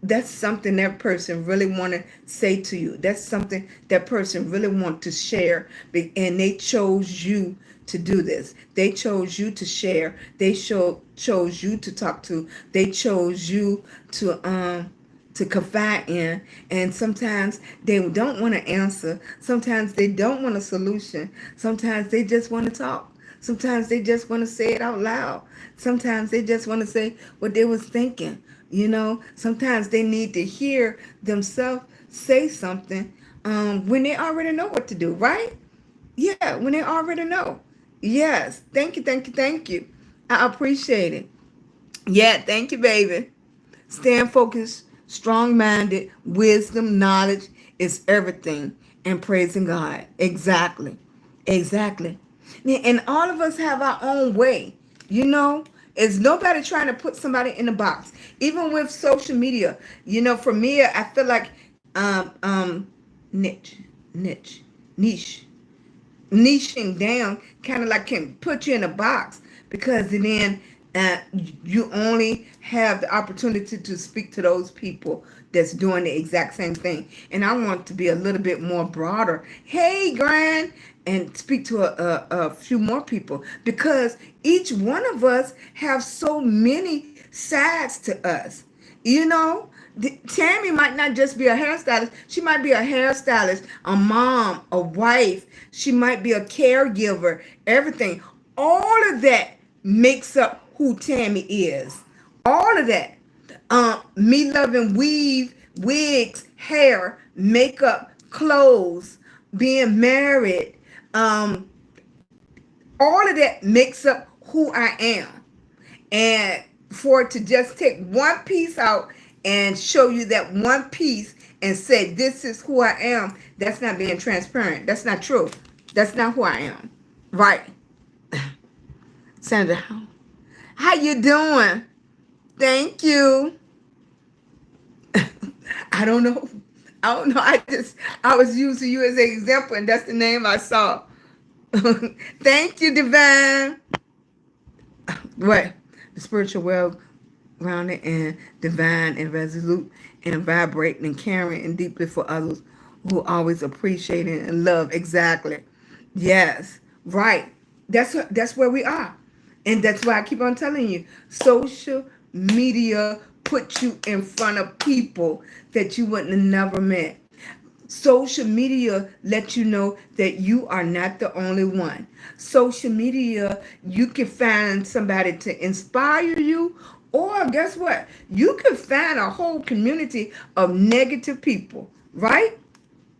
that's something that person really want to say to you. That's something that person really want to share, and they chose you to do this. They chose you to share. They chose you to talk to. They chose you to confide in. And sometimes they don't want to answer. Sometimes they don't want a solution. Sometimes they just want to talk. Sometimes they just want to say it out loud. Sometimes they just want to say what they was thinking. Sometimes they need to hear themselves say something when they already know what to do, right? Yeah, when they already know. Yes. Thank you. I appreciate it. Yeah, thank you, baby. Stand focused, strong-minded, wisdom, knowledge is everything, and praising God. Exactly. And all of us have our own way, It's nobody trying to put somebody in a box. Even with social media, for me, I feel like niching down kind of like can put you in a box, because then you only have the opportunity to speak to those people that's doing the exact same thing. And I want to be a little bit more broader. Hey, Gran, and speak to a few more people, because each one of us have so many sides to us. Tammy might not just be a hairstylist. She might be a hairstylist, a mom, a wife. She might be a caregiver, everything. All of that makes up who Tammy is. All of that. Me loving wigs, hair, makeup, clothes, being married. All of that makes up who I am. And for it to just take one piece out and show you that one piece and say, this is who I am, that's not being transparent. That's not true. That's not who I am. Right. Sandra, how you doing? Thank you. I don't know. I was using you as an example, and that's the name I saw. Thank you, Divine. Right. The spiritual well-grounded and divine and resolute and vibrating and caring and deeply for others who always appreciate and love. Exactly. Yes. Right. That's where we are. And that's why I keep on telling you, social media put you in front of people that you wouldn't have never met. Social media let you know that you are not the only one. Social media, you can find somebody to inspire you, or guess what? You can find a whole community of negative people, right?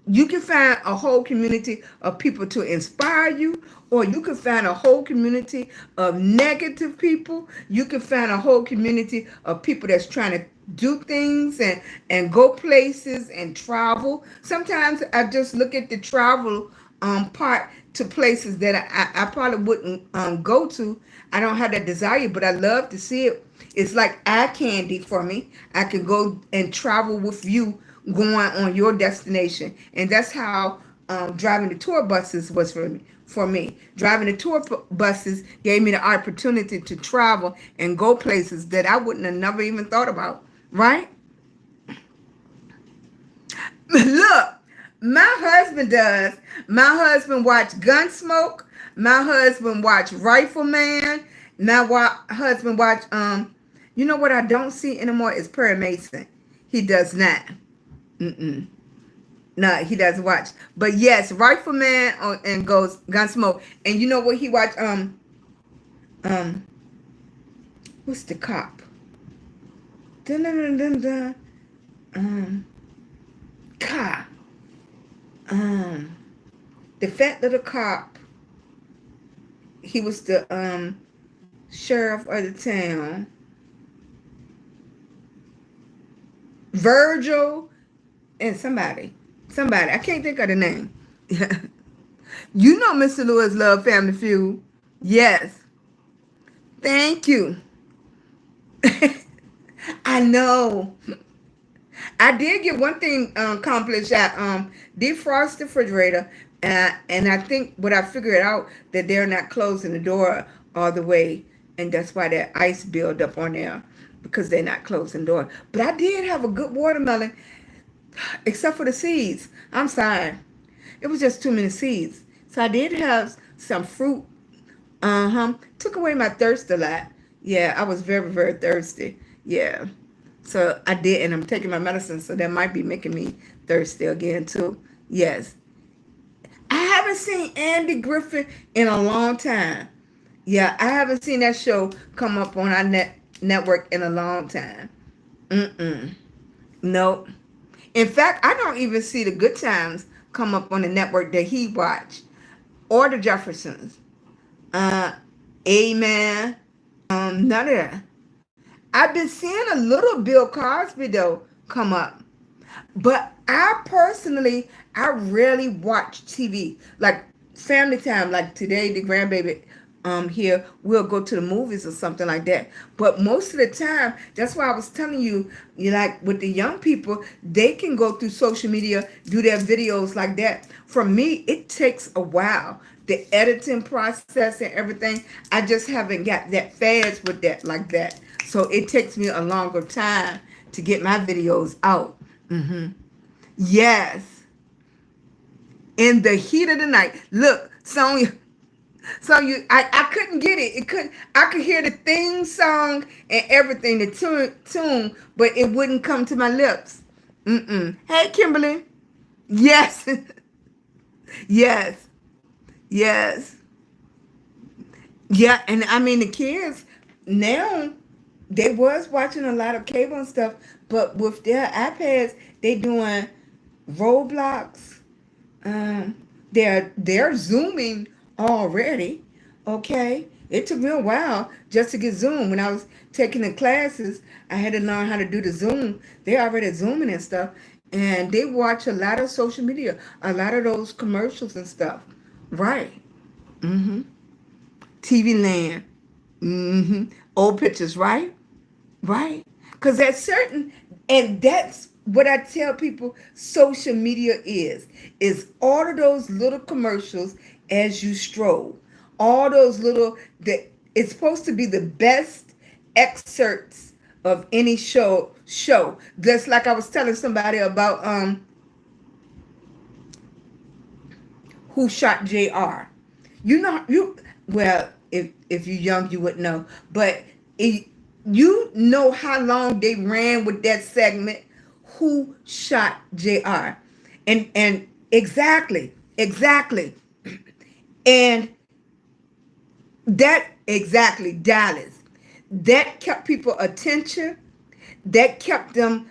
You can find a whole community of people to inspire you, or you can find a whole community of negative people. You can find a whole community of people that's trying to do things and go places and travel. Sometimes I just look at the travel part to places that I probably wouldn't go to. I don't have that desire, but I love to see it. It's like eye candy for me. I can go and travel with you going on your destination. And that's how driving the tour buses was for me. Driving the tour buses gave me the opportunity to travel and go places that I wouldn't have never even thought about, right? Look, my husband does. My husband watch Gunsmoke. My husband watch Rifleman. My husband watch you know what I don't see anymore is Perry Mason. He does not. No, he doesn't watch. But yes, Rifleman and goes Gunsmoke. And you know what he watch? What's the cop? Dun, dun, dun, dun, dun. Cop. The fat little cop. He was the sheriff of the town. Virgil and somebody. I can't think of the name. You know Mr. Lewis love Family Feud. Yes. Thank you. I know. I did get one thing accomplished. I defrost the refrigerator, and I think what I figured out that they're not closing the door all the way, and that's why that ice build up on there because they're not closing the door. But I did have a good watermelon, except for the seeds. I'm sorry, it was just too many seeds. So I did have some fruit. Took away my thirst a lot. Yeah, I was very, very thirsty. Yeah. So I did, and I'm taking my medicine, so that might be making me thirsty again too. Yes. I haven't seen Andy Griffin in a long time. Yeah, I haven't seen that show come up on our network in a long time. Nope. In fact, I don't even see the Good Times come up on the network that he watched, or the Jeffersons. Amen. None of that. I've been seeing a little Bill Cosby though come up, but I rarely watch TV like family time. Like today, the grandbaby here we'll go to the movies or something like that. But most of the time, that's why I was telling you, like with the young people, they can go through social media, do their videos like that. For me, it takes a while. The editing process and everything, I just haven't got that fast with that like that. So it takes me a longer time to get my videos out. Yes. In the heat of the night. Look, Sonya, I couldn't get it. I could hear the theme song and everything, the tune, but it wouldn't come to my lips. Hey, Kimberly. Yes. Yes. Yes. Yeah, and I mean the kids now, they was watching a lot of cable and stuff, but with their iPads, they doing Roblox. They're zooming already. Okay, it took me a while just to get Zoom. When I was taking the classes, I had to learn how to do the Zoom. They already zooming and stuff, and they watch a lot of social media, a lot of those commercials and stuff. Right. TV land. Old pictures, right? Right. Because that's certain, and that's what I tell people social media is all of those little commercials as you stroll. All those little, that it's supposed to be the best excerpts of any show. Just like I was telling somebody about Who Shot JR. Well, if you're young, you wouldn't know, but you know how long they ran with that segment, Who Shot JR, and exactly, and that exactly Dallas, that kept people attention, that kept them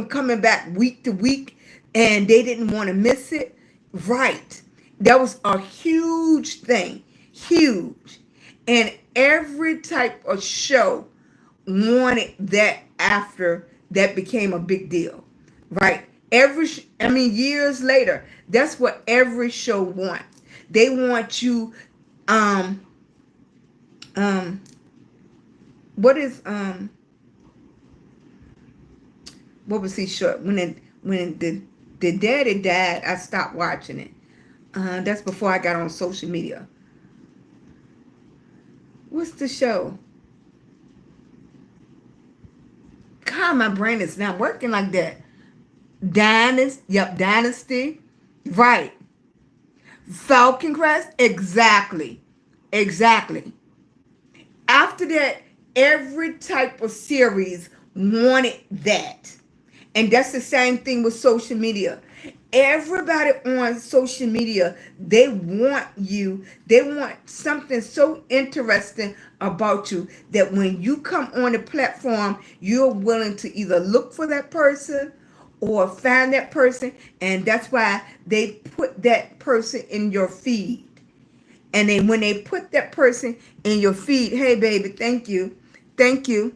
coming back week to week, and they didn't want to miss it. Right. That was a huge thing. Huge. And every type of show wanted that after that became a big deal. Right. Years later, that's what every show wants. They want you, what was he short? When the the daddy died, I stopped watching it. That's before I got on social media. What's the show? God, my brain is not working like that. Dynasty. Yep, Dynasty. Right. Falcon Crest. Exactly. Exactly. After that, every type of series wanted that. And that's the same thing with social media. Everybody on social media, they want you, they want something so interesting about you that when you come on the platform, you're willing to either look for that person or find that person. And that's why they put that person in your feed. And then when they put that person in your feed, hey baby, thank you. Thank you.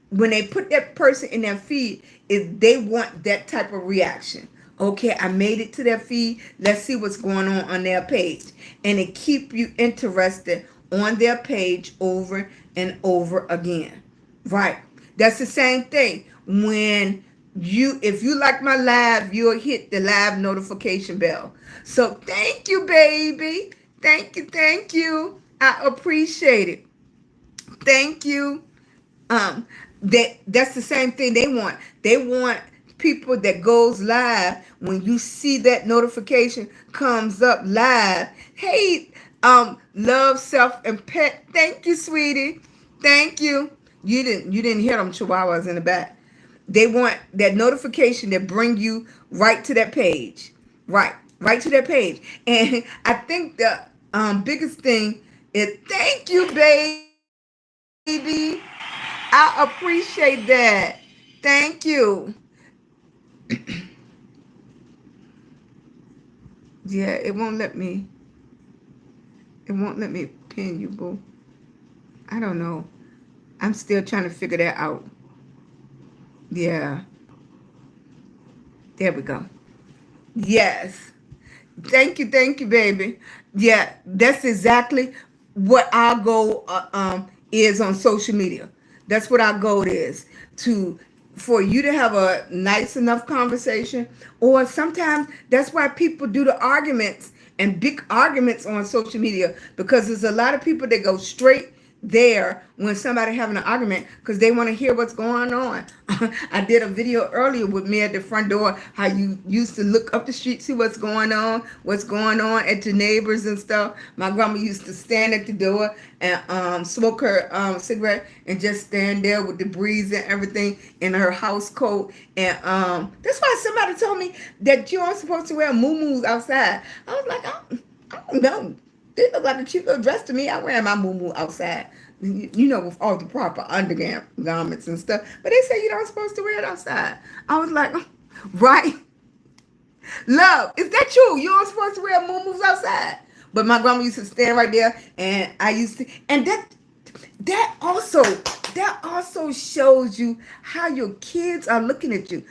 When they put that person in their feed, is they want that type of reaction. Okay, I made it to their feed. Let's see what's going on their page. And it keep you interested on their page over and over again. Right. That's the same thing. When if you like my live, you'll hit the live notification bell. So thank you, baby. Thank you. Thank you. I appreciate it. Thank you. That's the same thing they want. They want people that goes live when you see that notification comes up live. Hey, love, self, and pet. Thank you, sweetie. Thank you. You didn't hear them chihuahuas in the back. They want that notification that bring you right to that page. Right to that page. And I think the biggest thing is thank you, baby. I appreciate that. Thank you. Yeah, it won't let me pin you, boo. I don't know. I'm still trying to figure that out. Yeah. There we go. Yes. Thank you, baby. Yeah, that's exactly what our goal is on social media. That's what our goal is, for you to have a nice enough conversation. Or sometimes that's why people do the arguments and big arguments on social media, because there's a lot of people that go straight there when somebody having an argument because they want to hear what's going on. I did a video earlier with me at the front door, how you used to look up the street, see what's going on at your neighbors and stuff. My grandma used to stand at the door and smoke her cigarette and just stand there with the breeze and everything in her house coat. And that's why somebody told me that you aren't supposed to wear muumuus outside. I was like, I don't know. They look like a cute little dress to me. I wear my muumuu outside, with all the proper undergarments and stuff. But they say you're not supposed to wear it outside. I was like, right? Love, is that true? You aren't supposed to wear muumuus outside. But my grandma used to stand right there, and I used to, and that also shows you how your kids are looking at you.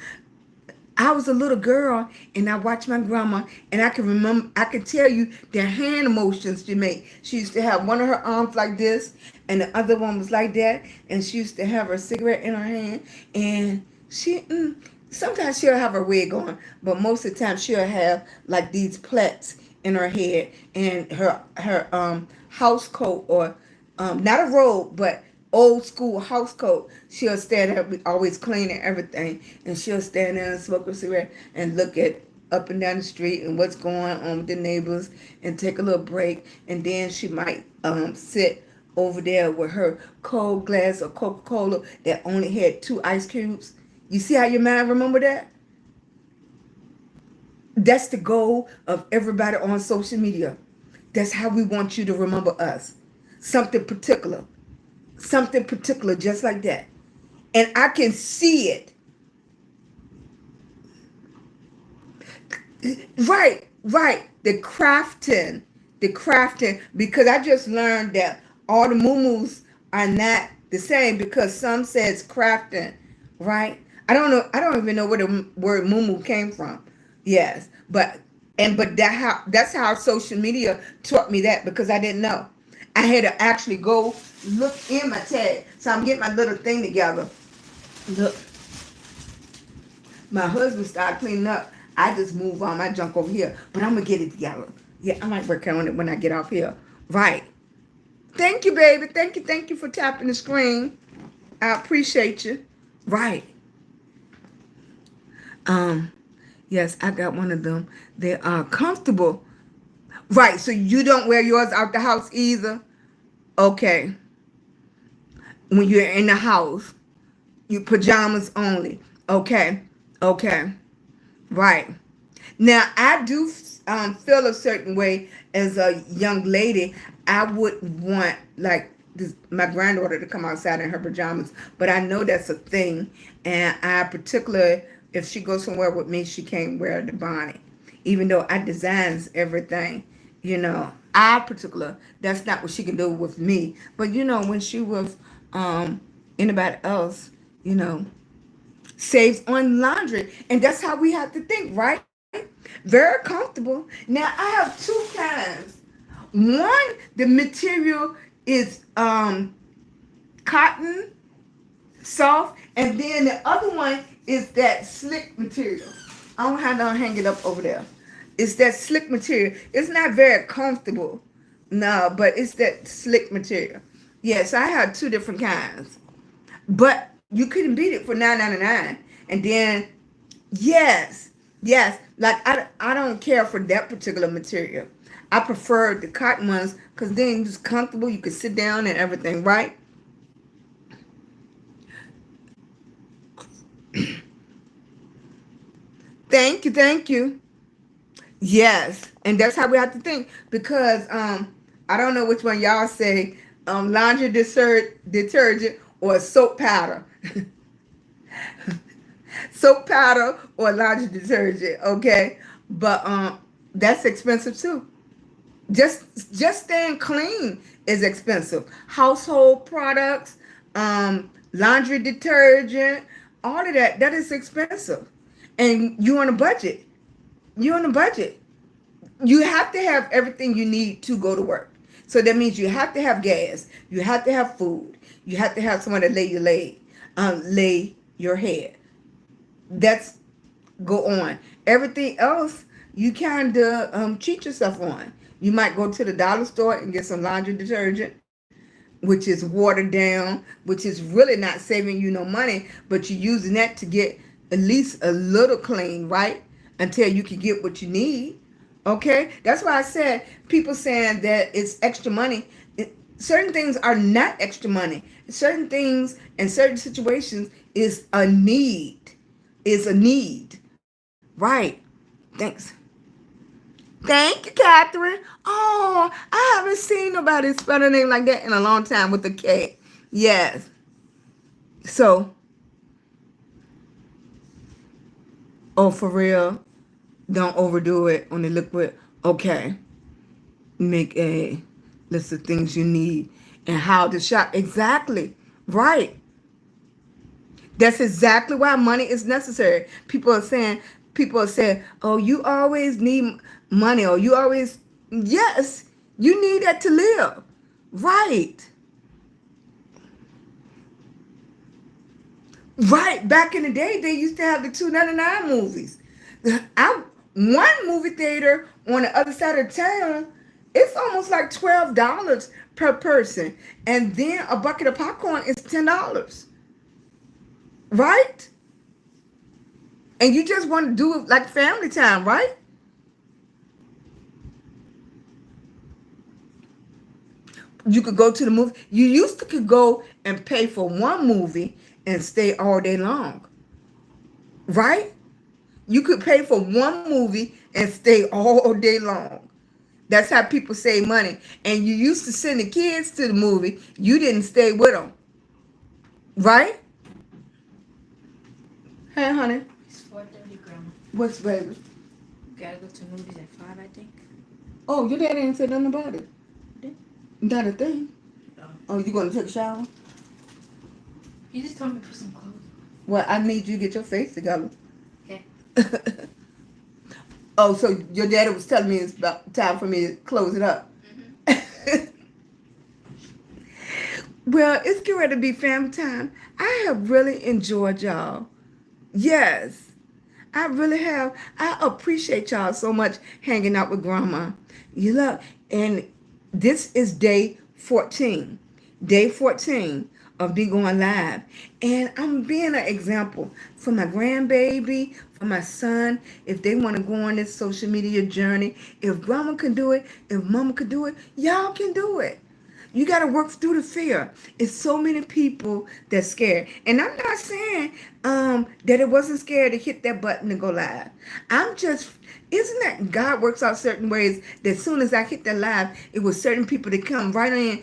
I was a little girl and I watched my grandma, and I could tell you the hand motions she made. She used to have one of her arms like this and the other one was like that. And she used to have her cigarette in her hand, and sometimes she'll have her wig on, but most of the time she'll have like these plaits in her head, and her house coat, or not a robe, but old school house coat. She'll stand there, we always cleaning everything, and she'll stand there and smoke a cigarette and look at up and down the street and what's going on with the neighbors and take a little break. And then she might sit over there with her cold glass of Coca-Cola that only had 2 ice cubes. You see how your mind remember that? That's the goal of everybody on social media. That's how we want you to remember us. Something particular, just like that. And I can see it. Right. The crafting, because I just learned that all the muumuus are not the same, because some says crafting, right? I don't know. I don't even know where the word muumuu came from. Yes, but that's how social media taught me that, because I didn't know. I had to actually go look in my tag. So I'm getting my little thing together. Look, my husband started cleaning up. I just move all my junk over here. But I'm going to get it together. Yeah, I might work on it when I get off here. Right. Thank you, baby. Thank you for tapping the screen. I appreciate you. Right. Yes, I got one of them. They are comfortable. Right, so you don't wear yours out the house either? Okay. When you're in the house, you pajamas only. Okay. Okay. Right. Now, I do feel a certain way as a young lady. I would want, like, my granddaughter to come outside in her pajamas, but I know that's a thing. And I particularly, if she goes somewhere with me, she can't wear the bonnet. Even though I designs everything, you know, that's not what she can do with me. But, you know, when she was anybody else, you know, saves on laundry. And that's how we have to think, right? Very comfortable. Now, I have two kinds. One, the material is cotton, soft, and then the other one is that slick material. I don't have to hang it up over there. It's that slick material. It's not very comfortable, no, but it's that slick material. Yes, I have two different kinds, but you couldn't beat it for $9.99. And then, yes, like I don't care for that particular material. I prefer the cotton ones because then it's comfortable. You can sit down and everything, right? Thank you. Yes, and that's how we have to think because I don't know which one y'all say, laundry detergent or soap powder. Soap powder or laundry detergent, okay? But that's expensive too. Just staying clean is expensive. Household products, laundry detergent, all of that is expensive. And you on a budget. You're on a budget. You have to have everything you need to go to work. So that means you have to have gas. You have to have food. You have to have someone to lay your head. That's go on. Everything else you kind of cheat yourself on. You might go to the dollar store and get some laundry detergent, which is watered down, which is really not saving you no money, but you're using that to get at least a little clean, right? Until you can get what you need. Okay? That's why I said people saying that it's extra money. Certain things are not extra money. Certain things in certain situations is a need. Is a need. Right. Thanks. Thank you, Catherine. Oh, I haven't seen nobody spell a name like that in a long time with a K. Yes. So, oh, for real, don't overdo it on the liquid. Okay. Make a list of things you need and how to shop. Exactly. Right. That's exactly why money is necessary. People are saying, oh, you always need money, or you always, yes, you need that to live. Right. Right. Back in the day, they used to have the $2.99 movies. One movie theater on the other side of town, it's almost like $12 per person. And then a bucket of popcorn is $10. Right? And you just want to do it like family time, right? You could go to the movie. You used to could go and pay for one movie and stay all day long. Right? You could pay for one movie and stay all day long. That's how people save money. And you used to send the kids to the movie. You didn't stay with them. Right? Hey, honey. It's 4:30, Grandma. What's baby? Gotta go to movies at 5, I think. Oh, your daddy didn't say nothing about it. Did? Not a thing. No. Oh, you going to take a shower? He just told me to put some clothes. Well, I need you to get your face together. Okay. Oh, so your daddy was telling me it's about time for me to close it up. Mm-hmm. Well, it's getting ready to be family time. I have really enjoyed y'all. Yes. I really have. I appreciate y'all so much hanging out with Grandma. You look, and this is day 14. Day 14 of me going live. And I'm being an example for my grandbaby, for my son, if they want to go on this social media journey. If Grandma can do it, if Mama could do it, y'all can do it. You got to work through the fear. It's so many people that's scared. And I'm not saying that it wasn't scared to hit that button to go live. I'm just, isn't that God works out certain ways that as soon as I hit that live, it was certain people that come right in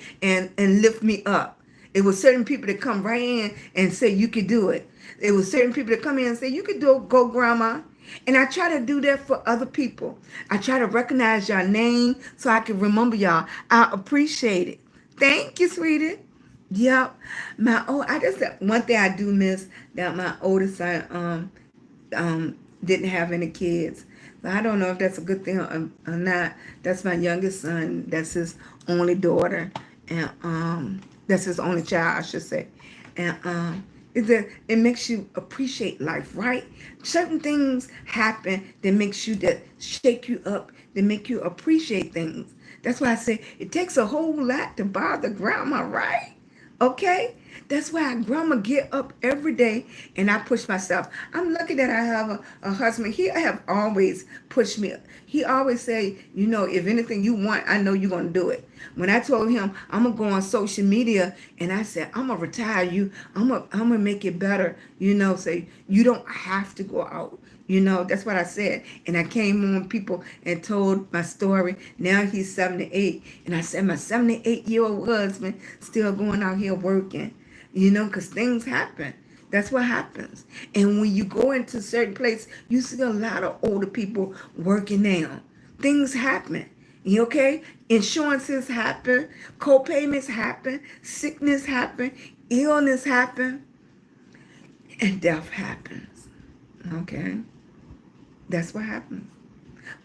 and lift me up. It was certain people that come right in and say, you could do it. It was certain people that come in and say, you could do it, go Grandma. And I try to do that for other people. I try to recognize your name so I can remember y'all. I appreciate it. Thank you, sweetie. Yep. I just one thing I do miss that my oldest son didn't have any kids. I don't know if that's a good thing or not. That's my youngest son. That's his only daughter, and that's his only child, I should say. And it makes you appreciate life, right? Certain things happen that makes you that shake you up, that make you appreciate things. That's why I say it takes a whole lot to bother Grandma, right? Okay? That's why Grandma get up every day and I push myself. I'm lucky that I have a husband. He have always pushed me. He always say, if anything you want, I know you're going to do it. When I told him I'm going to go on social media and I said, I'm going to retire you. I'm going to make it better. Say you don't have to go out. That's what I said. And I came on people and told my story. Now he's 78. And I said, my 78-year-old husband still going out here working, because things happen. That's what happens. And when you go into certain places, you see a lot of older people working now. Things happen. Okay? Insurances happen. Co-payments happen. Sickness happen. Illness happen. And death happens. Okay? That's what happens.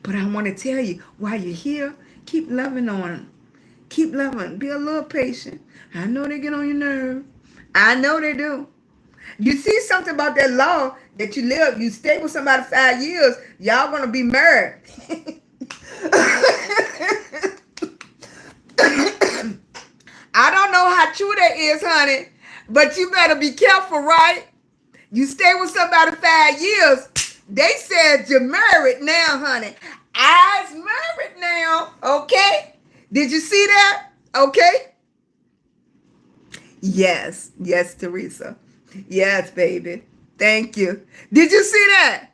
But I want to tell you, while you're here, keep loving on them. Keep loving. Be a little patient. I know they get on your nerve. I know they do. You see something about that law that you stay with somebody 5 years, y'all going to be married. I don't know how true that is, honey, but you better be careful, right? You stay with somebody 5 years, they said you're married now, honey. I's married now, okay? Did you see that? Okay? Yes, Teresa. Yes, baby. Thank you. Did you see that?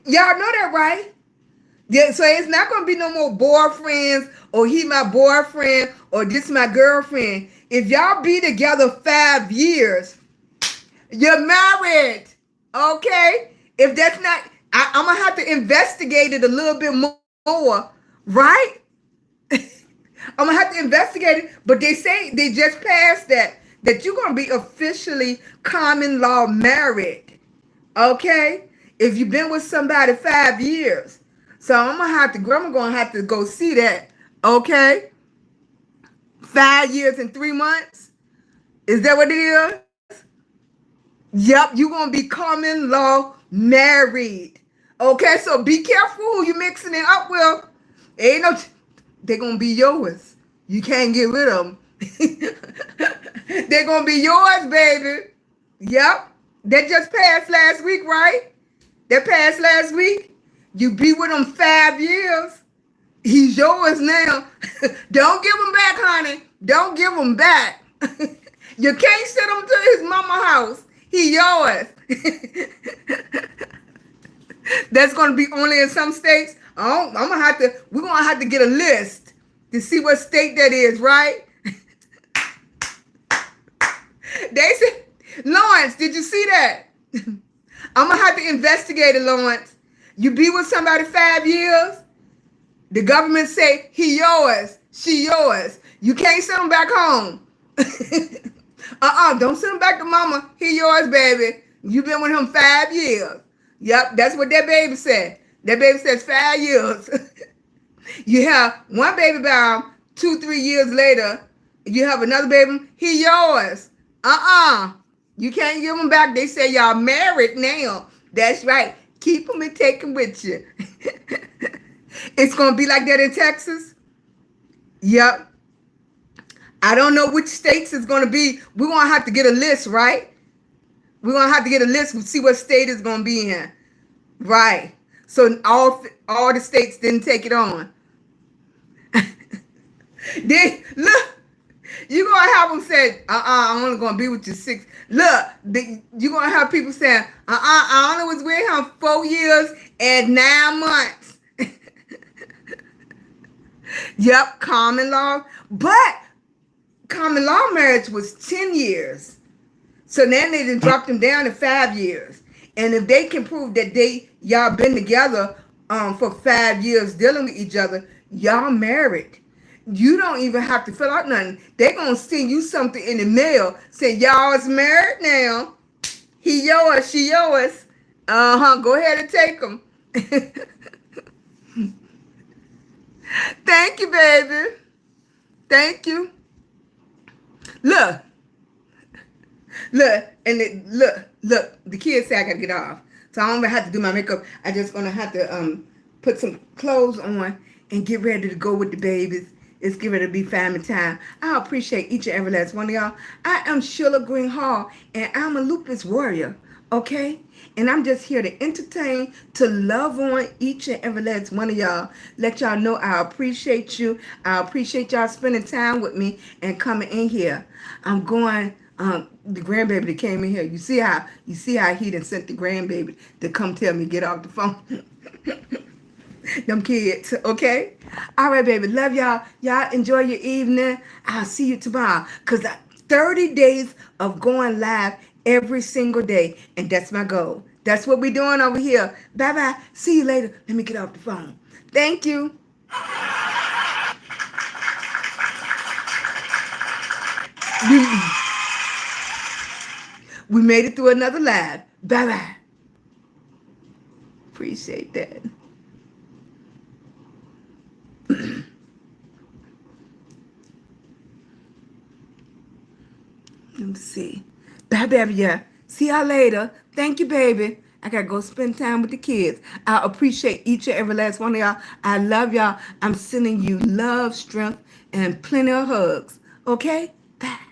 Y'all know that, right? Yeah, so it's not going to be no more boyfriends or he my boyfriend or this my girlfriend. If y'all be together 5 years, you're married. Okay? If that's not, I'm going to have to investigate it a little bit more, right? I'm going to have to investigate it, but they say they just passed that you're going to be officially common law married. Okay? If you've been with somebody 5 years. So Grandma going to have to go see that. Okay? 5 years and 3 months? Is that what it is? Yep, you're going to be common law married. Okay, so be careful who you mixing it up with. They're going to be yours. You can't get rid of them. They're going to be yours, baby. Yep. That just passed last week, right? That passed last week. You be with him 5 years. He's yours now. Don't give him back, honey. Don't give him back. You can't send him to his mama house. He yours. That's going to be only in some states. We're going to have to get a list to see what state that is, right? They said, Lawrence, did you see that? I'm going to have to investigate it, Lawrence. You be with somebody 5 years, the government say, he yours, she yours. You can't send them back home. Don't send him back to mama. He yours, baby. You've been with him 5 years. Yep, that's what that baby said. That baby says 5 years. You have one baby bound, 2-3 years later, you have another baby, he yours. You can't give him back. They say y'all married now. That's right. Keep them and take them with you. It's going to be like that in Texas. Yep. I don't know which states it's going to be. We're going to have to get a list, right? We're going to have to get a list and see what state it's going to be in. Right. So all the states didn't take it on. Then, look, you're going to have them say, I'm only going to be with you 6. Look, you're going to have people saying, I only was with him 4 years and 9 months. Yep, common law. But common law marriage was 10 years. So then they just dropped them down to 5 years. And if they can prove that y'all been together for 5 years dealing with each other, y'all married. You don't even have to fill out nothing. They're going to send you something in the mail saying y'all is married now. He yours, she yours. Go ahead and take them. Thank you, baby. Thank you. Look, the kids say I gotta get off. So I don't even have to do my makeup. I just gonna have to put some clothes on and get ready to go with the babies. It's getting ready to be family time. I appreciate each and every last one of y'all. I am SheilagreenHall, and I'm a lupus warrior, okay? And I'm just here to entertain, to love on each and every last one of y'all. Let y'all know I appreciate you. I appreciate y'all spending time with me and coming in here. I'm going, the grandbaby that came in here. You see how he done sent the grandbaby to come tell me to get off the phone. Them kids, okay? All right, baby. Love y'all. Y'all enjoy your evening. I'll see you tomorrow. Because 30 days of going live every single day. And that's my goal. That's what we're doing over here. Bye-bye. See you later. Let me get off the phone. Thank you. We made it through another live. Bye-bye. Appreciate that. Let me see. Bye, baby. Yeah. See y'all later. Thank you, baby. I gotta go spend time with the kids. I appreciate each and every last one of y'all. I love y'all. I'm sending you love, strength, and plenty of hugs. Okay? Bye.